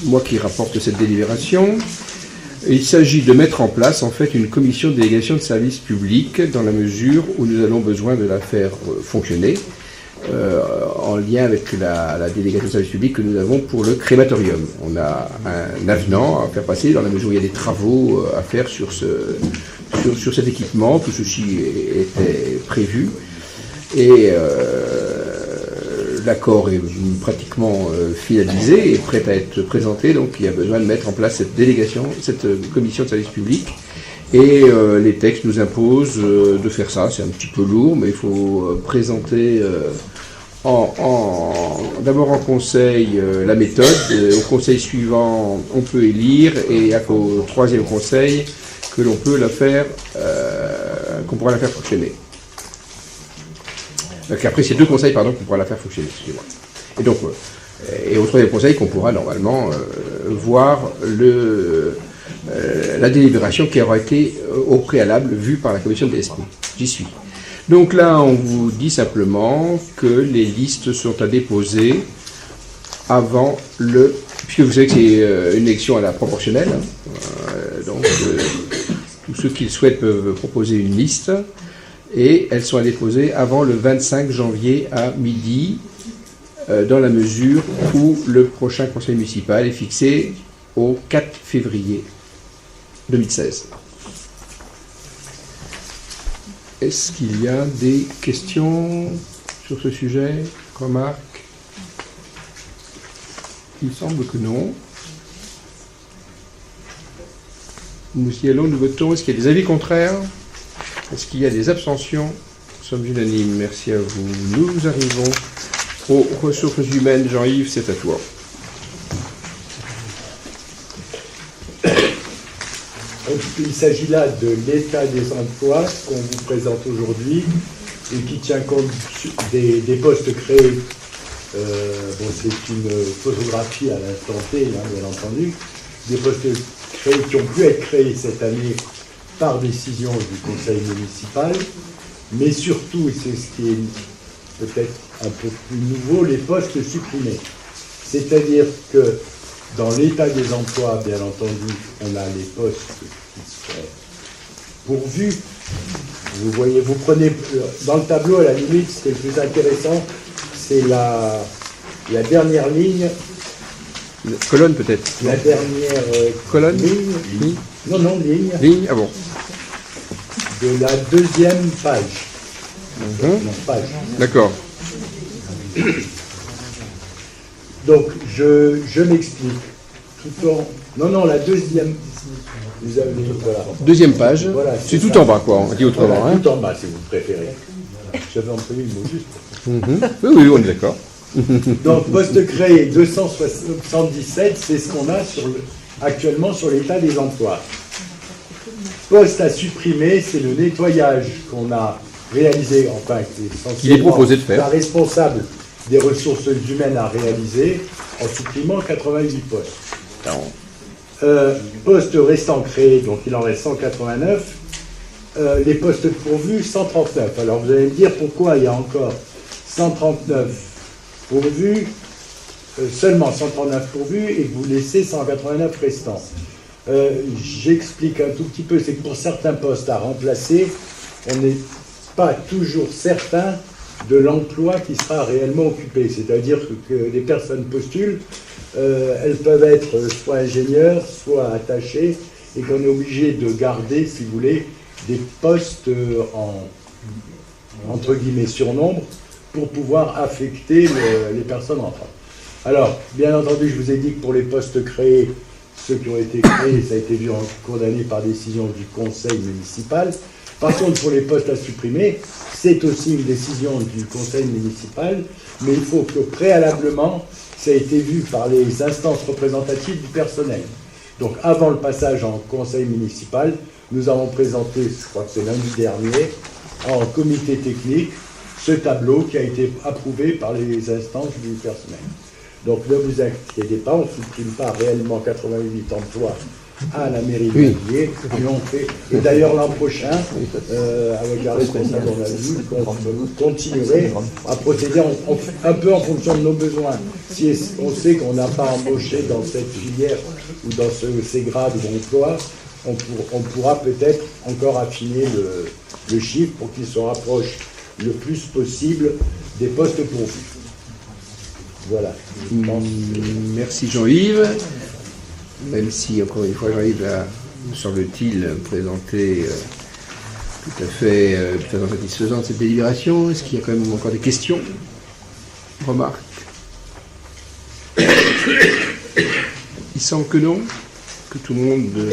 moi qui rapporte cette délibération. Il s'agit de mettre en place, en fait, une commission de délégation de services publics dans la mesure où nous avons besoin de la faire fonctionner. En lien avec la délégation de service public que nous avons pour le crématorium. On a un avenant à faire passer dans la mesure où il y a des travaux à faire sur cet équipement. Tout ceci était prévu. Et l'accord est pratiquement finalisé et prêt à être présenté. Donc il y a besoin de mettre en place cette commission de service public. Et les textes nous imposent de faire ça. C'est un petit peu lourd, mais il faut présenter d'abord en conseil la méthode. Au conseil suivant, on peut élire, et au troisième conseil, que l'on peut qu'on pourra la faire fonctionner. Donc après, c'est deux conseils, qu'on pourra la faire fonctionner. Excusez-moi. Et donc, et au troisième conseil, qu'on pourra normalement voir la délibération qui aura été au préalable vue par la commission de DSP. J'y suis. Donc là, on vous dit simplement que les listes sont à déposer avant puisque vous savez que c'est une élection à la proportionnelle, donc tous ceux qui le souhaitent peuvent proposer une liste, et elles sont à déposer avant le 25 janvier à midi, dans la mesure où le prochain conseil municipal est fixé au 4 février 2016. Est-ce qu'il y a des questions sur ce sujet? Remarques? Il me semble que non. Nous y allons, nous votons. Est-ce qu'il y a des avis contraires? Est-ce qu'il y a des abstentions? Nous sommes unanimes. Merci à vous. Nous arrivons aux ressources humaines. Jean-Yves, c'est à toi. Il s'agit là de l'état des emplois qu'on vous présente aujourd'hui et qui tient compte des postes créés. C'est une photographie à l'instant T, bien entendu, des postes créés qui ont pu être créés cette année par décision du conseil municipal, mais surtout, c'est ce qui est peut-être un peu plus nouveau, les postes supprimés. C'est-à-dire que Dans l'état des emplois, bien entendu, on a les postes qui sont pourvus. Vous voyez, vous prenez dans le tableau, à la limite, ce qui est le plus intéressant, c'est la dernière ligne. Colonne peut-être. La dernière colonne. Ligne. Non, ligne. Ligne, ah bon. De la deuxième page. Non, page. D'accord. Donc, je m'explique. Tout en... Non, la deuxième. Vous avez, voilà. Deuxième page. Voilà, c'est tout en bas, quoi. On dit autrement. Voilà, hein. Tout en bas, si vous préférez. J'avais employé le mot juste. Oui, on est d'accord. Donc, poste créé 277, c'est ce qu'on a actuellement sur l'état des emplois. Poste à supprimer, c'est le nettoyage qu'on a réalisé, enfin, qu'il est proposé de faire. La responsable des ressources humaines a réalisé en supprimant 88 postes. Postes restants créés, donc il en reste 189. Les postes pourvus, 139. Alors vous allez me dire pourquoi il y a encore 139 pourvus, seulement 139 pourvus, et que vous laissez 189 restants. J'explique un tout petit peu, c'est que pour certains postes à remplacer, on n'est pas toujours certain de l'emploi qui sera réellement occupé. C'est-à-dire que les personnes postulent, elles peuvent être soit ingénieurs, soit attachées, et qu'on est obligé de garder, si vous voulez, des postes entre guillemets surnombre pour pouvoir affecter les personnes entrantes. Alors, bien entendu, je vous ai dit que pour les postes créés, ceux qui ont été créés, ça a été vu en cours d'année par décision du conseil municipal. Par contre, pour les postes à supprimer, c'est aussi une décision du conseil municipal, mais il faut que préalablement, ça a été vu par les instances représentatives du personnel. Donc, avant le passage en conseil municipal, nous avons présenté, je crois que c'est lundi dernier, en comité technique, ce tableau qui a été approuvé par les instances du personnel. Donc ne vous inquiétez pas, on ne supprime pas réellement 88 emplois à la mairie de Navilliers, mais on fait. Et d'ailleurs l'an prochain, avec la responsable, on a vu qu'on continuerait à procéder un peu en fonction de nos besoins. Si on sait qu'on n'a pas embauché dans cette filière ou dans ces grades d'emploi, on pourra peut-être encore affiner le chiffre pour qu'il se rapproche le plus possible des postes pourvus. Voilà. Merci Jean-Yves. Même si, encore une fois, Jean-Yves a, me semble-t-il, présenté tout à fait satisfaisant cette délibération. Est-ce qu'il y a quand même encore des questions, remarques? Il semble que non, que tout le monde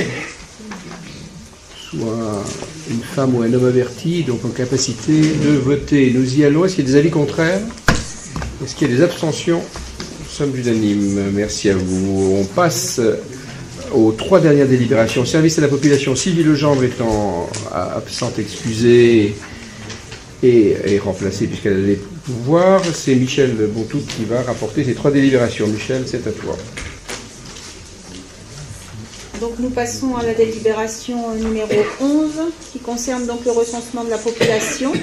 soit une femme ou un homme averti, donc en capacité de voter. Nous y allons. Est-ce qu'il y a des avis contraires? Est-ce qu'il y a des abstentions? Nous sommes unanimes. Merci à vous. On passe aux 3 dernières délibérations. Service à la population. Sylvie Legendre étant absente, excusée et remplacée puisqu'elle a les pouvoirs, c'est Michel Bontou qui va rapporter ces 3 délibérations. Michel, c'est à toi. Donc nous passons à la délibération numéro 11 qui concerne donc le recensement de la population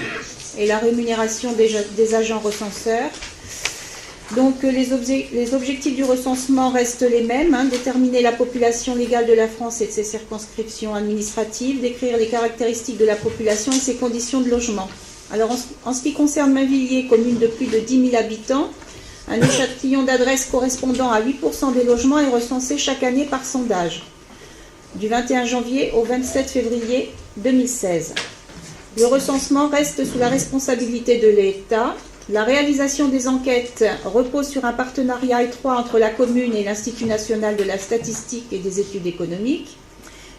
et la rémunération des agents recenseurs. Donc les objectifs du recensement restent les mêmes, déterminer la population légale de la France et de ses circonscriptions administratives, décrire les caractéristiques de la population et ses conditions de logement. Alors en ce qui concerne Mainvilliers, commune de plus de 10 000 habitants, un échantillon d'adresses correspondant à 8% des logements est recensé chaque année par sondage, du 21 janvier au 27 février 2016. Le recensement reste sous la responsabilité de l'État. La réalisation des enquêtes repose sur un partenariat étroit entre la commune et l'Institut national de la statistique et des études économiques.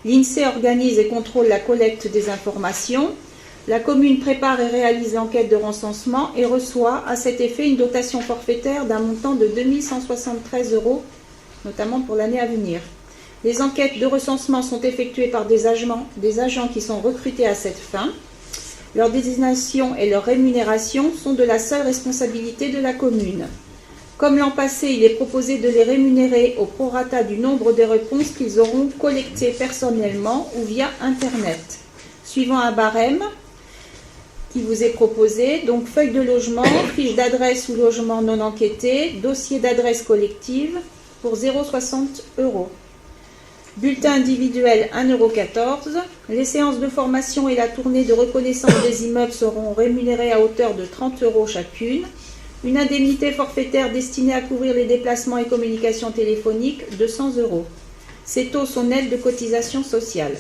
L'INSEE organise et contrôle la collecte des informations. La commune prépare et réalise l'enquête de recensement et reçoit à cet effet une dotation forfaitaire d'un montant de 2 173 €, notamment pour l'année à venir. Les enquêtes de recensement sont effectuées par des agents qui sont recrutés à cette fin. Leur désignation et leur rémunération sont de la seule responsabilité de la commune. Comme l'an passé, il est proposé de les rémunérer au prorata du nombre de réponses qu'ils auront collectées personnellement ou via Internet, suivant un barème qui vous est proposé, donc feuille de logement, fiche d'adresse ou logement non enquêté, dossier d'adresse collective, pour 0,60 €. Bulletin individuel 1,14 €. Les séances de formation et la tournée de reconnaissance des immeubles seront rémunérées à hauteur de 30 € chacune. Une indemnité forfaitaire destinée à couvrir les déplacements et communications téléphoniques de 100 €. Ces taux sont nets de cotisation sociale.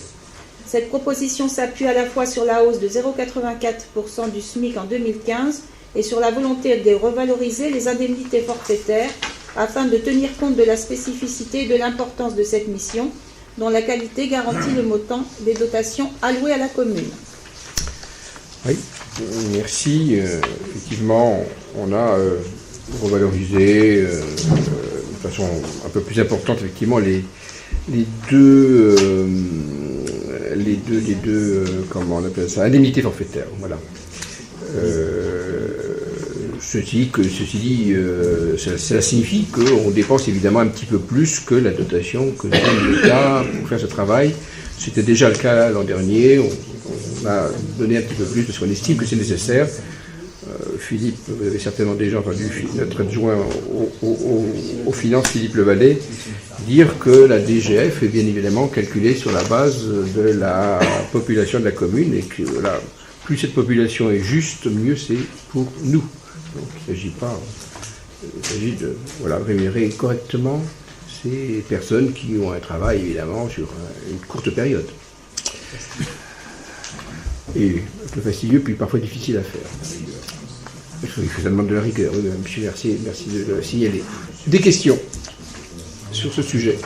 Cette proposition s'appuie à la fois sur la hausse de 0,84 % du SMIC en 2015 et sur la volonté de revaloriser les indemnités forfaitaires afin de tenir compte de la spécificité et de l'importance de cette mission, dont la qualité garantit le montant des dotations allouées à la commune. Oui, merci. Effectivement, on a revalorisé de façon un peu plus importante, effectivement, les deux comment on appelle ça, indemnités forfaitaires. Voilà. Ceci dit, cela signifie qu'on dépense évidemment un petit peu plus que la dotation que donne l'État pour faire ce travail. C'était déjà le cas l'an dernier. On a donné un petit peu plus parce qu'on estime que c'est nécessaire. Philippe, vous avez certainement déjà entendu notre adjoint aux finances, Philippe Levalet, dire que la DGF est bien évidemment calculée sur la base de la population de la commune et que voilà, plus cette population est juste, mieux c'est pour nous. Donc il s'agit de rémunérer correctement ces personnes qui ont un travail évidemment sur une courte période. Et un peu fastidieux, puis parfois difficile à faire. Ça demande de la rigueur. Oui, monsieur, merci de le signaler. Des questions sur ce sujet?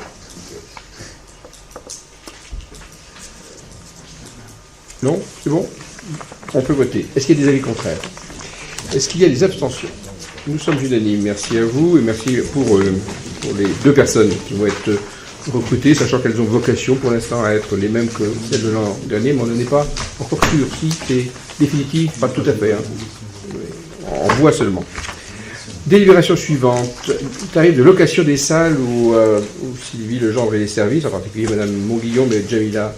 Non? C'est bon? On peut voter. Est-ce qu'il y a des avis contraires? Est-ce qu'il y a des abstentions? Nous sommes unanimes. Merci à vous et merci pour les deux personnes qui vont être recrutées, sachant qu'elles ont vocation pour l'instant à être les mêmes que celles de l'an dernier, mais on n'en est pas encore sûr. Si c'est définitif, pas tout à fait. Hein. On voit seulement. Délibération suivante. Tarif de location des salles où Sylvie Legendre et les services, en particulier Mme Montguillon, mais Jamila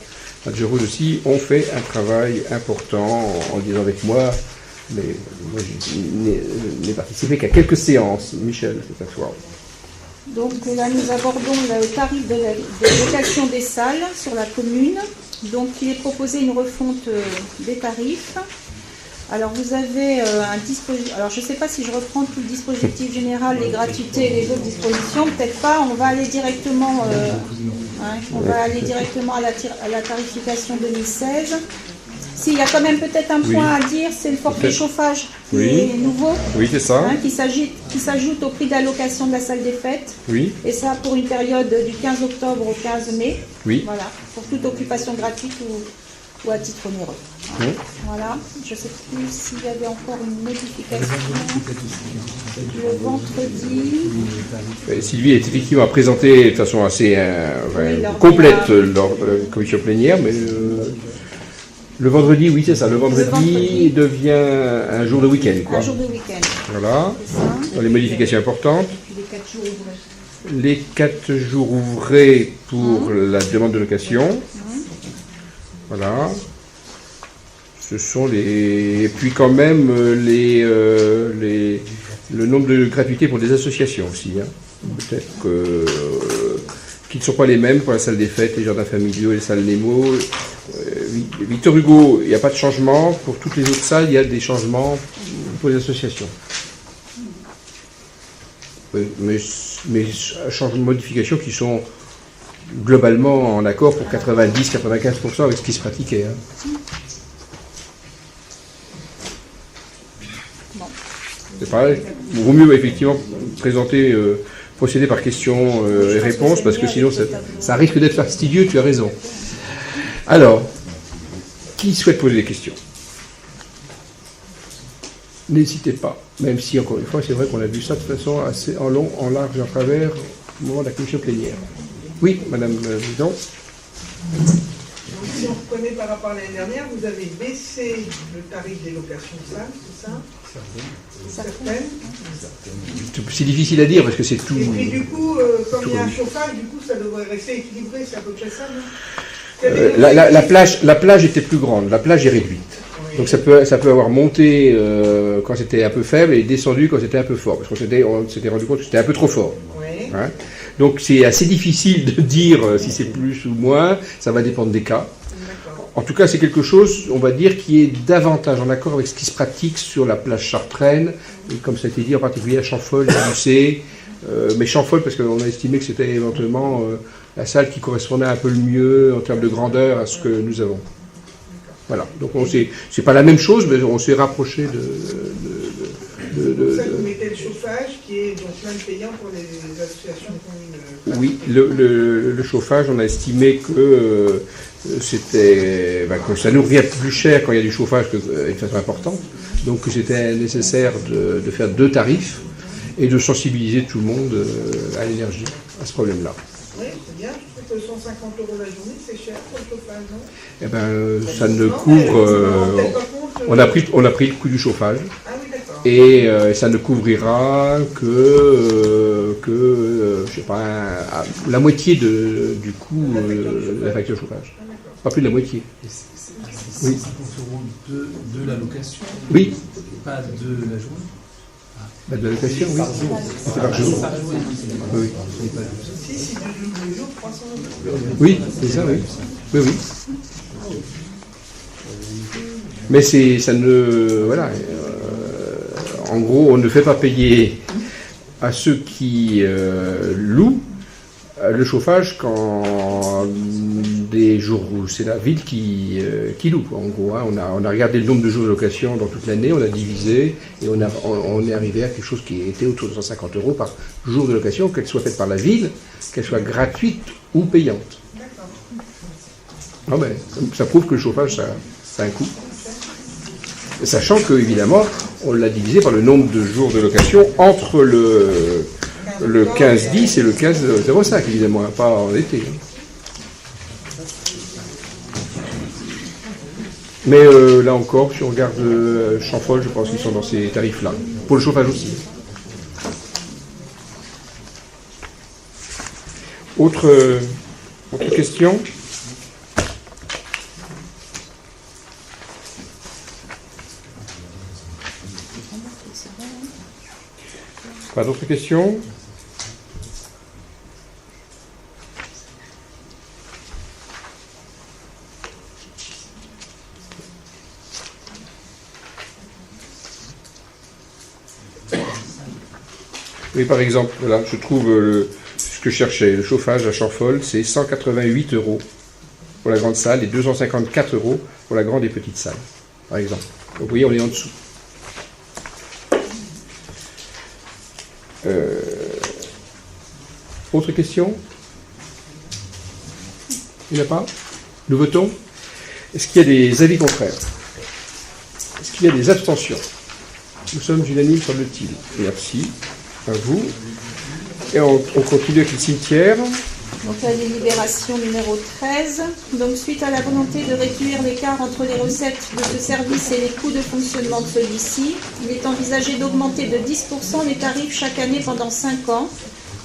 Adjeroud aussi, ont fait un travail important en disant avec moi, mais moi je n'ai participé qu'à quelques séances. Michel, c'est à toi. Donc là, nous abordons le tarif de location des salles sur la commune. Donc il est proposé une refonte des tarifs. Alors vous avez un dispositif. Alors je ne sais pas si je reprends tout le dispositif général, les gratuités et les autres dispositions. Peut-être pas. On va aller directement. À la tarification 2016. S'il y a quand même peut-être un point à dire, c'est le forfait chauffage qui est nouveau. Oui, c'est ça. Qui s'ajoute au prix d'allocation de la salle des fêtes. Oui. Et ça pour une période du 15 octobre au 15 mai. Oui. Voilà. Pour toute occupation gratuite ou à titre onéreux. Oui. Voilà. Je ne sais plus s'il y avait encore une modification. Le vendredi. Sylvie est effectivement présentée de façon assez complète lors de la commission plénière, mais le vendredi, oui, c'est ça. Le vendredi devient un jour de week-end. Un jour de week-end. Voilà. Dans les modifications importantes. Et puis les 4 jours ouvrés. Les 4 jours ouvrés pour la demande de location. Voilà. Ce sont les... Et puis quand même le nombre de gratuités pour des associations aussi. Hein. Peut-être qui ne sont pas les mêmes pour la salle des fêtes, les jardins familiaux, les salles Nemo. Victor Hugo, il n'y a pas de changement. Pour toutes les autres salles, il y a des changements pour les associations. Mais modifications qui sont globalement en accord pour 90-95% avec ce qui se pratiquait. Hein. C'est pareil. Il vaut mieux effectivement procéder par questions et réponses, parce que sinon ça risque d'être fastidieux, tu as raison. Alors, qui souhaite poser des questions? N'hésitez pas, même si, encore une fois, c'est vrai qu'on a vu ça de façon assez en long, en large et en travers au moment de la commission plénière. Oui, Madame la Présidente. Donc, si on reprenait par rapport à l'année dernière, vous avez baissé le tarif des locations de salles, c'est ça? Certaines. C'est difficile à dire parce que c'est tout. Et puis du coup, comme il y a un chauffage, du coup ça devrait rester équilibré, c'est à peu près ça, non? La plage était plus grande, la plage est réduite. Oui. Donc ça peut avoir monté quand c'était un peu faible et descendu quand c'était un peu fort. Parce qu'on s'était rendu compte que c'était un peu trop fort. Oui. Hein, Donc c'est assez difficile de dire si c'est plus ou moins, ça va dépendre des cas. En tout cas, c'est quelque chose, on va dire, qui est davantage en accord avec ce qui se pratique sur la plage chartraine, et comme ça a été dit, en particulier à Champfol, à Lucé, mais Champfol, parce qu'on a estimé que c'était éventuellement la salle qui correspondait un peu le mieux en termes de grandeur à ce que nous avons. Voilà, donc c'est pas la même chose, mais on s'est rapproché pour ça que vous mettez le chauffage qui est donc même payant pour les associations communes. Oui, le chauffage, on a estimé que que ça nous revient plus cher quand il y a du chauffage d'une façon importante. Donc c'était nécessaire de faire 2 tarifs et de sensibiliser tout le monde à l'énergie, à ce problème-là. Oui, c'est bien. Je trouve que 150 € la journée, c'est cher pour le chauffage, non? Eh bien, ça ne couvre... on a pris le coût du chauffage. Ah oui, d'accord. Et ça ne couvrira que je sais pas, la moitié du coût de la facture de chauffage. Pas plus de la moitié. Et c'est Oui. 50 € de la location? Oui. Pas de la journée? De la location, oui. C'est par jour. Oui. Si, c'est de jour, 300 €. Oui, c'est ça, oui. Oui, oui. Mais ça ne... Voilà. En gros, on ne fait pas payer à ceux qui louent le chauffage quand des jours où c'est la ville qui loue. En gros, hein, on a regardé le nombre de jours de location dans toute l'année, on a divisé et on est arrivé à quelque chose qui était autour de 150 € par jour de location, qu'elle soit faite par la ville, qu'elle soit gratuite ou payante. Ah ben, ça prouve que le chauffage, ça a un coût. Sachant que, évidemment, on l'a divisé par le nombre de jours de location entre le 15-10 et le 15-05, évidemment, hein, pas en été. Mais là encore, si on regarde Champfol, je pense qu'ils sont dans ces tarifs-là. Pour le chauffage aussi. Autre question ? Pas d'autres questions ? Oui, par exemple, voilà, je trouve ce que je cherchais, le chauffage à Champfol, c'est 188 € pour la grande salle et 254 € pour la grande et petite salle, par exemple. Donc, vous voyez, on est en dessous. Autre question ? Il n'y en a pas ? Nous votons ? Est-ce qu'il y a des avis contraires ? Est-ce qu'il y a des abstentions ? Nous sommes unanimes, semble-t-il. Merci à vous. Et on continue avec le cimetière. Donc la délibération numéro 13. Donc suite à la volonté de réduire l'écart entre les recettes de ce service et les coûts de fonctionnement de celui-ci, il est envisagé d'augmenter de 10% les tarifs chaque année pendant 5 ans.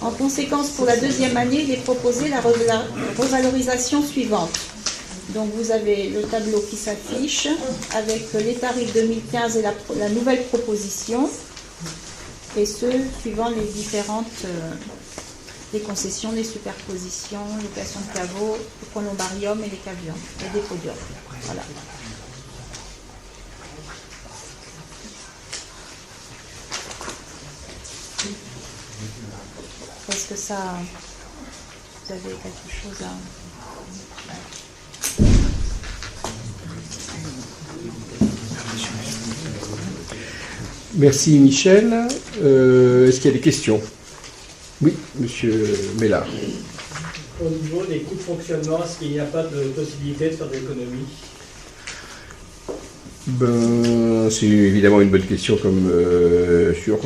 En conséquence, pour la deuxième année, il est proposé la revalorisation suivante. Donc vous avez le tableau qui s'affiche avec les tarifs 2015 et la nouvelle proposition, et ce, suivant les différentes les concessions, les superpositions, location de caveaux, le columbarium et les camions, les dépodiums. Voilà. Est-ce que ça... Vous avez quelque chose à... Merci Michel. Est-ce qu'il y a des questions ? Oui, monsieur Mélard. Au niveau des coûts de fonctionnement, est-ce qu'il n'y a pas de possibilité de faire des économies ? C'est évidemment une bonne question comme sur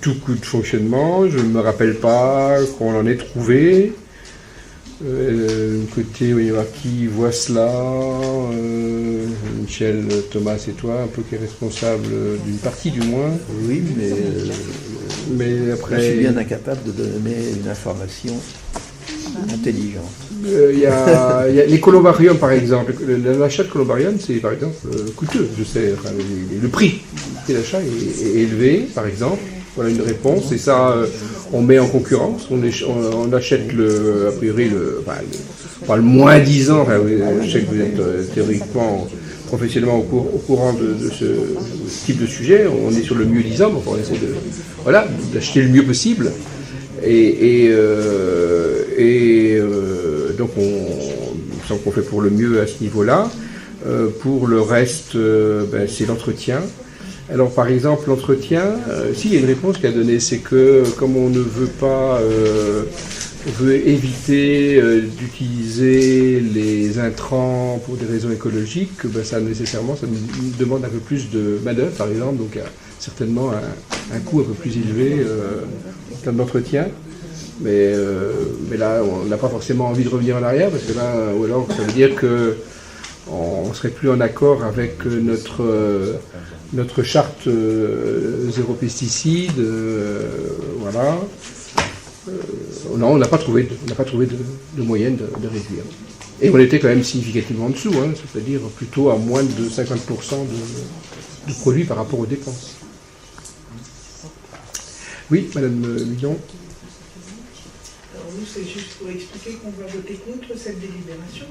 tout coût de fonctionnement. Je ne me rappelle pas qu'on en ait trouvé. Côté, oui, qui voit cela, Michel, Thomas et toi, un peu qui est responsable d'une partie du moins. Oui, mais après... Je suis bien incapable de donner une information intelligente. Il y a les columbariums, par exemple. L'achat de columbarium, c'est par exemple coûteux, je sais. Enfin, le prix de l'achat est élevé, par exemple. Voilà une réponse. Et ça, on met en concurrence. On achète a priori pas le moins 10 ans. Enfin, je sais que vous êtes théoriquement, professionnellement au courant de ce type de sujet. On est sur le mieux 10 ans, donc on essaie d'acheter le mieux possible. Donc il semble qu'on fait pour le mieux à ce niveau-là. Pour le reste, c'est l'entretien. Alors par exemple, l'entretien, s'il y a une réponse qu'elle a donnée, c'est que comme on ne veut pas, on veut éviter d'utiliser les intrants pour des raisons écologiques, ça nous demande un peu plus de main-d'œuvre, par exemple, donc certainement un coût un peu plus élevé en termes d'entretien. Mais là, on n'a pas forcément envie de revenir en arrière, parce que là, ou alors ça veut dire qu'on ne serait plus en accord avec notre charte zéro pesticide. Voilà. Non, on n'a pas trouvé de moyen de réduire. Et on était quand même significativement en dessous, c'est-à-dire plutôt à moins de 50% de produits par rapport aux dépenses. Oui, Madame Millon. Alors nous, c'est juste pour expliquer qu'on va voter contre cette délibération.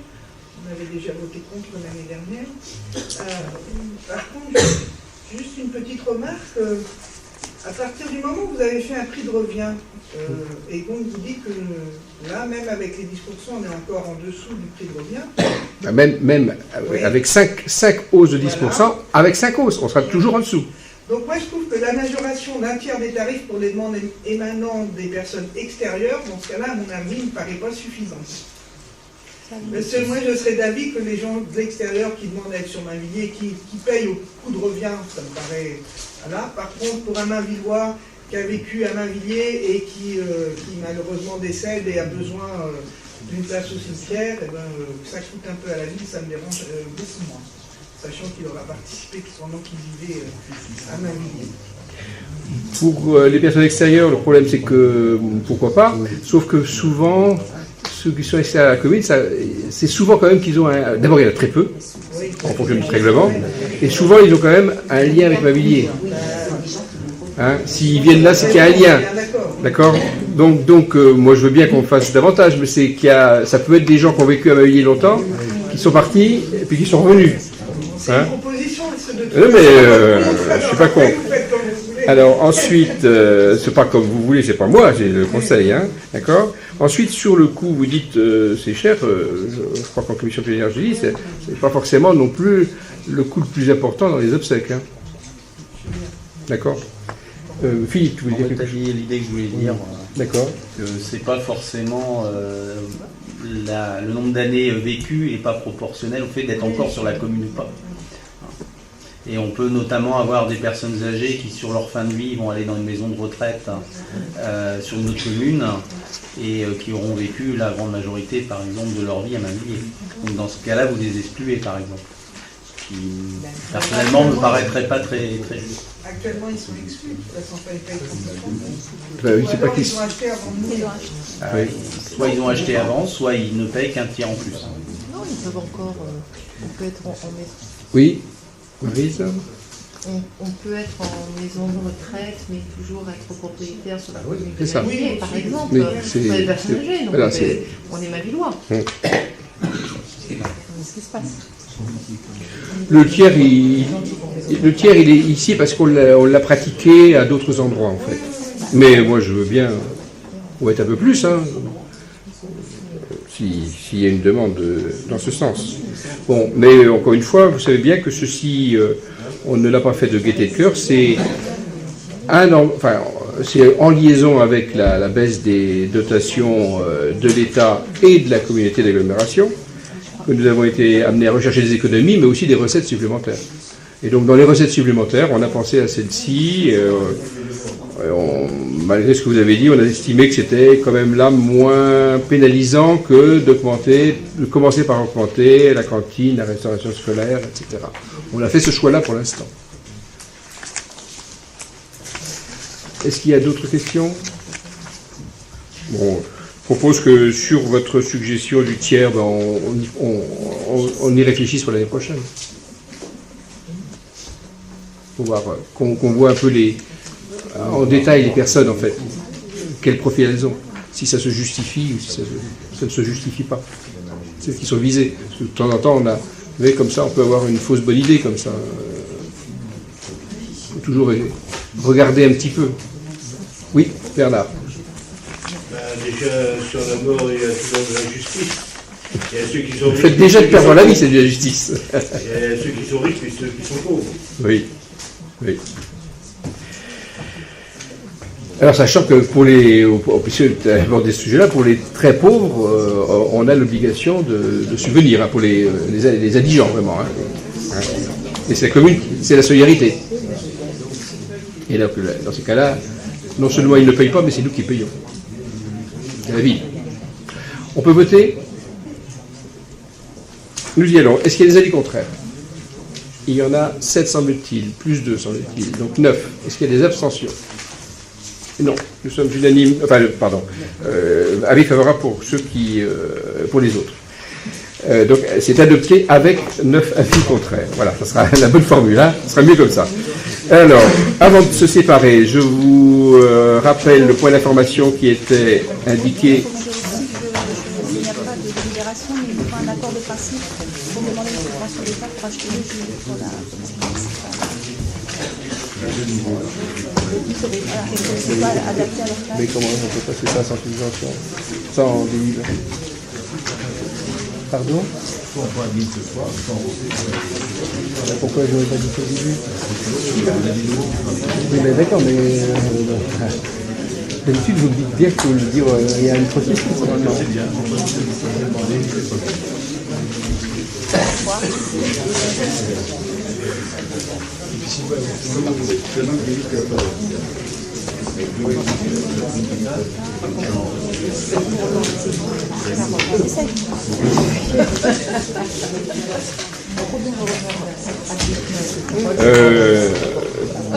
On avait déjà voté contre l'année dernière. Par contre, juste une petite remarque. À partir du moment où vous avez fait un prix de revient, et donc vous dites que là, même avec les 10%, on est encore en dessous du prix de revient. Même oui. Avec 5 hausses de 10%, voilà. Avec 5 hausses, on sera toujours en dessous. Donc moi, je trouve que la majoration d'un tiers des tarifs pour les demandes émanant des personnes extérieures, dans ce cas-là, à mon avis, ne me paraît pas suffisante. Parce que moi, je serais d'avis que les gens de l'extérieur qui demandent à être sur Mainvilliers, qui payent au coût de revient, ça me paraît... Voilà. Par contre, pour un Mainvillois qui a vécu à Mainvilliers et qui malheureusement décède et a besoin d'une place au cimetière, que ça coûte un peu à la ville, ça me dérange beaucoup moins. Sachant qu'il aura participé pendant qu'il vivait à Mainvilliers. Pour les personnes extérieures, le problème c'est que, pourquoi pas, sauf que souvent, ceux qui sont extérieurs à la commune, c'est souvent quand même qu'ils ont un... D'abord, il y en a très peu, en fonction du règlement, et souvent ils ont quand même un lien avec Mainvilliers. S'ils viennent là, c'est qu'il y a un lien. D'accord. Donc moi je veux bien qu'on fasse davantage, mais c'est ça peut être des gens qui ont vécu à Mainvilliers longtemps, qui sont partis, et puis qui sont revenus. C'est une proposition, je suis pas contre. Alors ensuite, c'est pas comme vous voulez, c'est pas moi, j'ai le conseil, d'accord. Ensuite, sur le coût, vous dites c'est cher, je crois qu'en commission plénière, je dis, c'est pas forcément non plus le coût le plus important dans les obsèques. D'accord. Philippe, tu voulais dire quelque chose ? L'idée que je voulais dire, d'accord. Que c'est pas forcément le nombre d'années vécues et pas proportionnel au fait d'être encore sur la commune ou pas. Et on peut notamment avoir des personnes âgées qui, sur leur fin de vie, vont aller dans une maison de retraite sur une autre commune et qui auront vécu la grande majorité, par exemple, de leur vie à Mainvilliers. Donc dans ce cas-là, vous les excluez, par exemple. Ce qui, personnellement, ne me paraîtrait pas très juste. Actuellement, ils sont exclus. De toute façon, ils payent 30%. Oui, c'est pas ils ont acheté avant nous. Soit ils ont acheté avant, soit ils ne payent qu'un tiers en plus. Non, ils peuvent encore... on peut être en maison. Oui. Maryse. On peut être en maison de retraite, mais toujours être propriétaire sur la commune de ça. Mainvilliers, par exemple. Oui, c'est des personnes âgées, donc voilà, on est Mainvillois. Qu'est-ce qui se passe ? Le tiers, il est ici parce qu'on l'a pratiqué à d'autres endroits, en fait. Mais moi, je veux bien être un peu plus, s'il y a une demande dans ce sens. Bon, mais encore une fois, vous savez bien que ceci, on ne l'a pas fait de gaieté de cœur, c'est en liaison avec la baisse des dotations de l'État et de la communauté d'agglomération que nous avons été amenés à rechercher des économies, mais aussi des recettes supplémentaires. Et donc, dans les recettes supplémentaires, on a pensé à celle-ci. Malgré ce que vous avez dit, on a estimé que c'était quand même là moins pénalisant que de commencer par augmenter la cantine, la restauration scolaire, etc. On a fait ce choix-là pour l'instant. Est-ce qu'il y a d'autres questions ? Bon, je propose que sur votre suggestion du tiers, on y réfléchisse pour l'année prochaine. Pour voir qu'on voit un peu en détail les personnes, en fait. Quel profil elles ont. Si ça se justifie ou si ça ne se justifie pas. Ceux qui sont visés. Parce que de temps en temps, vous voyez, comme ça, on peut avoir une fausse bonne idée, comme ça. Il faut toujours regarder un petit peu. Oui, Bernard. Déjà, sur la mort, il y a toujours de la justice. Il y a ceux qui sont Le fait déjà de perdre la vie, c'est de la justice. Il y a ceux qui sont riches et ceux qui sont pauvres. Oui. Oui. Alors, sachant que pour puisque aborder ce sujet-là, pour les très pauvres, on a l'obligation de subvenir, hein, pour les indigents, vraiment. Hein. Et c'est la commune, c'est la solidarité. Et donc, dans ces cas-là, non seulement ils ne payent pas, mais c'est nous qui payons. C'est la ville. On peut voter. Nous y allons. Est-ce qu'il y a des avis contraires? Il y en a 7, semble-t-il, plus 2, semble-t-il, donc 9. Est-ce qu'il y a des abstentions? Non, nous sommes unanimes, avis favorable pour ceux pour les autres. Donc c'est adopté avec 9 avis contraires. Voilà, ça sera la bonne formule, hein, ça sera mieux comme ça. Alors, avant de se séparer, je vous rappelle le point d'information qui était indiqué. Il n'y a pas de délibération, mais il faut un accord de principe pour demander une séparation d'État pour acheter les gilets pour la c'est pas adapté à leur cas. Mais comment on peut passer ça sans subvention, sans délivre? Pardon? Pourquoi je n'aurais pas dit ça au début? Oui, mais d'accord, mais d'habitude vous dites bien qu'il faut le dire, il y a une procédure normalement. C'est bien.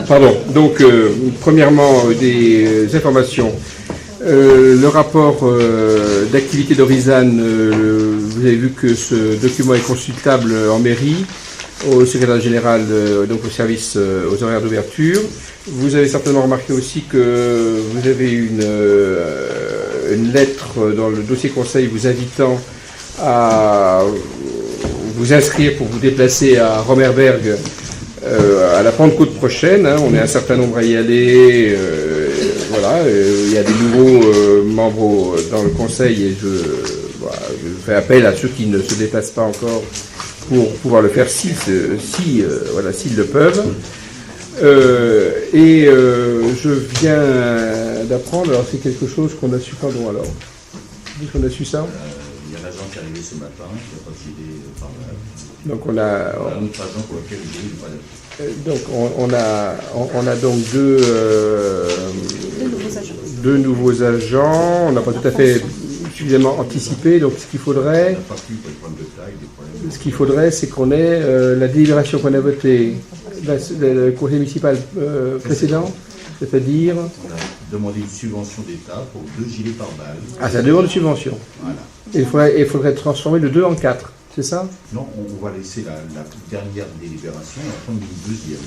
Pardon, donc premièrement des informations. Le rapport d'activité d'Horizan, vous avez vu que ce document est consultable en mairie, au secrétaire général, donc au service, aux horaires d'ouverture. Vous avez certainement remarqué aussi que vous avez une lettre dans le dossier conseil vous invitant à vous inscrire pour vous déplacer à Romerberg à la Pentecôte prochaine. Hein. On est un certain nombre à y aller. Voilà, il y a des nouveaux membres dans le conseil et je fais appel à ceux qui ne se déplacent pas encore pour pouvoir le faire s'ils le peuvent. Je viens d'apprendre, alors c'est quelque chose qu'on a su, pardon alors. Qu'on a su ça? Il y a l'agent qui est arrivé ce matin, qui a procédé par la... Donc on a... Voilà, un autre agent pour lequel il est pas donc on a donc deux nouveaux agents. On n'a pas tout à fait suffisamment anticipé. Donc ce qu'il faudrait, c'est qu'on ait la délibération qu'on a votée, le conseil municipal précédent, c'est-à-dire... On a demandé une subvention d'État pour 2 gilets pare-balles. Ah, ça demande une subvention. Voilà. Il faudrait transformer le 2 en 4, c'est ça? Non, on va laisser la dernière délibération et prendre une deuxième.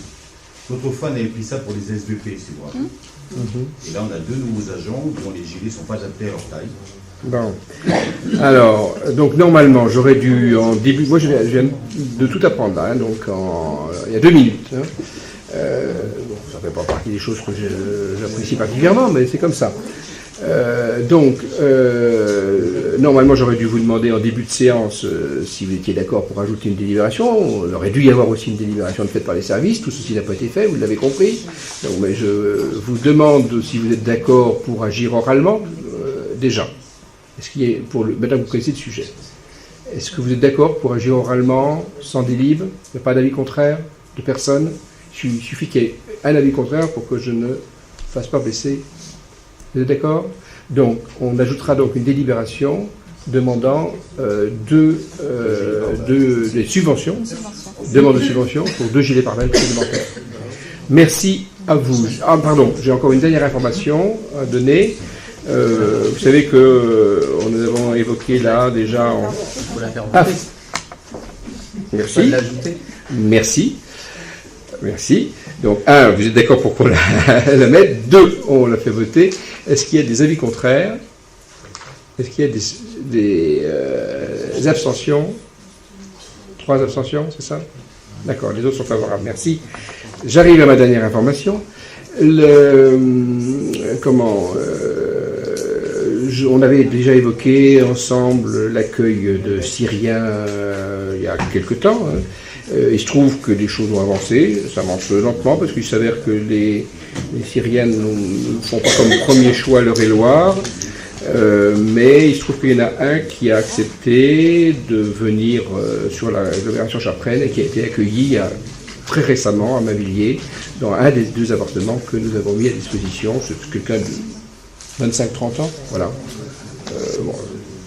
Autrefois, on avait pris ça pour les SVP, si vous rappelez. Et là, on a 2 nouveaux agents dont les gilets ne sont pas adaptés à leur taille. Bon. Alors, donc normalement, j'aurais dû en début... Moi, je viens de tout apprendre là, hein, donc il y a 2 minutes. Hein. Bon, ça ne fait pas partie des choses que j'apprécie particulièrement, mais c'est comme ça. Normalement, j'aurais dû vous demander en début de séance si vous étiez d'accord pour ajouter une délibération. Il aurait dû y avoir aussi une délibération faite par les services. Tout ceci n'a pas été fait, vous l'avez compris. Donc, mais je vous demande si vous êtes d'accord pour agir oralement, déjà. Est-ce qu'il y a, maintenant que vous connaissez le sujet, est-ce que vous êtes d'accord pour agir oralement, sans délib? Il n'y a pas d'avis contraire de personne? Il suffit qu'il y ait un avis contraire pour que je ne fasse pas baisser. Vous êtes d'accord? Donc, on ajoutera donc une délibération demandant des subventions, demande de subvention pour 2 gilets pare-balles supplémentaires. Merci à vous. Ah, pardon, j'ai encore une dernière information à donner. Vous savez que nous avons évoqué là déjà... Merci. Merci. Merci. Donc, 1, vous êtes d'accord pour qu'on la mette. 2, on l'a fait voter. Est-ce qu'il y a des avis contraires? Est-ce qu'il y a des abstentions? 3 abstentions, c'est ça? D'accord, les autres sont favorables. Merci. J'arrive à ma dernière information. On avait déjà évoqué ensemble l'accueil de Syriens il y a quelque temps. Il se trouve que les choses ont avancé, ça avance lentement parce qu'il s'avère que les Syriens ne font pas comme premier choix l'Eure-et-Loire, mais il se trouve qu'il y en a un qui a accepté de venir sur l'agglomération chartraine et qui a été accueilli très récemment à Mavilliers dans un des 2 appartements que nous avons mis à disposition. C'est quelqu'un de 25-30 ans, voilà. Je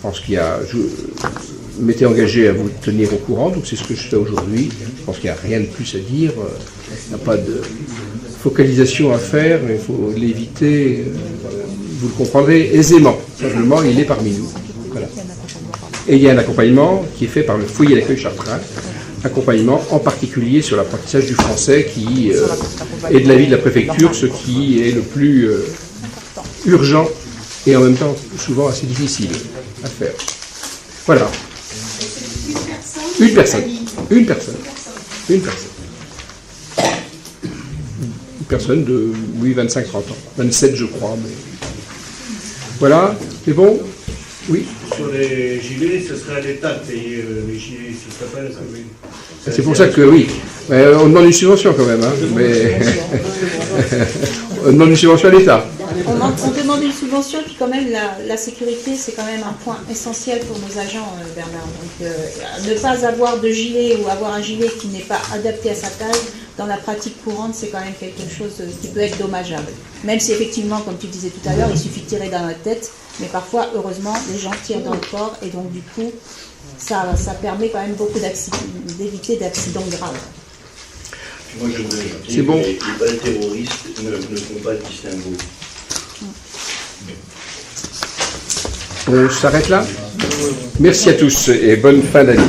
pense qu'il y a... Je m'étais engagé à vous tenir au courant, donc c'est ce que je fais aujourd'hui. Je pense qu'il n'y a rien de plus à dire. Il n'y a pas de focalisation à faire, il faut l'éviter. Vous le comprendrez aisément. Simplement, il est parmi nous. Voilà. Et il y a un accompagnement qui est fait par le foyer d'accueil chartrain. Accompagnement en particulier sur l'apprentissage du français qui est de l'avis de la préfecture ce qui est le plus urgent et en même temps souvent assez difficile à faire. Voilà. Une personne. Une personne de, oui, 25-30 ans. 27 je crois. Mais... Voilà, c'est bon? Oui. Sur les gilets, ce serait à l'État de payer les gilets, ce ne serait pas la commune. C'est pour ça que oui. On demande une subvention quand même, hein, mais on demande une subvention à l'État. On demande une subvention, puis quand même la sécurité, c'est quand même un point essentiel pour nos agents, Bernard. Donc ne pas avoir de gilet ou avoir un gilet qui n'est pas adapté à sa taille, dans la pratique courante, c'est quand même quelque chose qui peut être dommageable. Même si effectivement, comme tu disais tout à l'heure, il suffit de tirer dans la tête, mais parfois, heureusement, les gens tirent dans le corps, et donc du coup, ça permet quand même beaucoup d'éviter d'accidents graves. Moi, je voudrais dire c'est bon. Que les balles terroristes ne font pas de distinguo. On s'arrête là. Merci à tous et bonne fin d'année.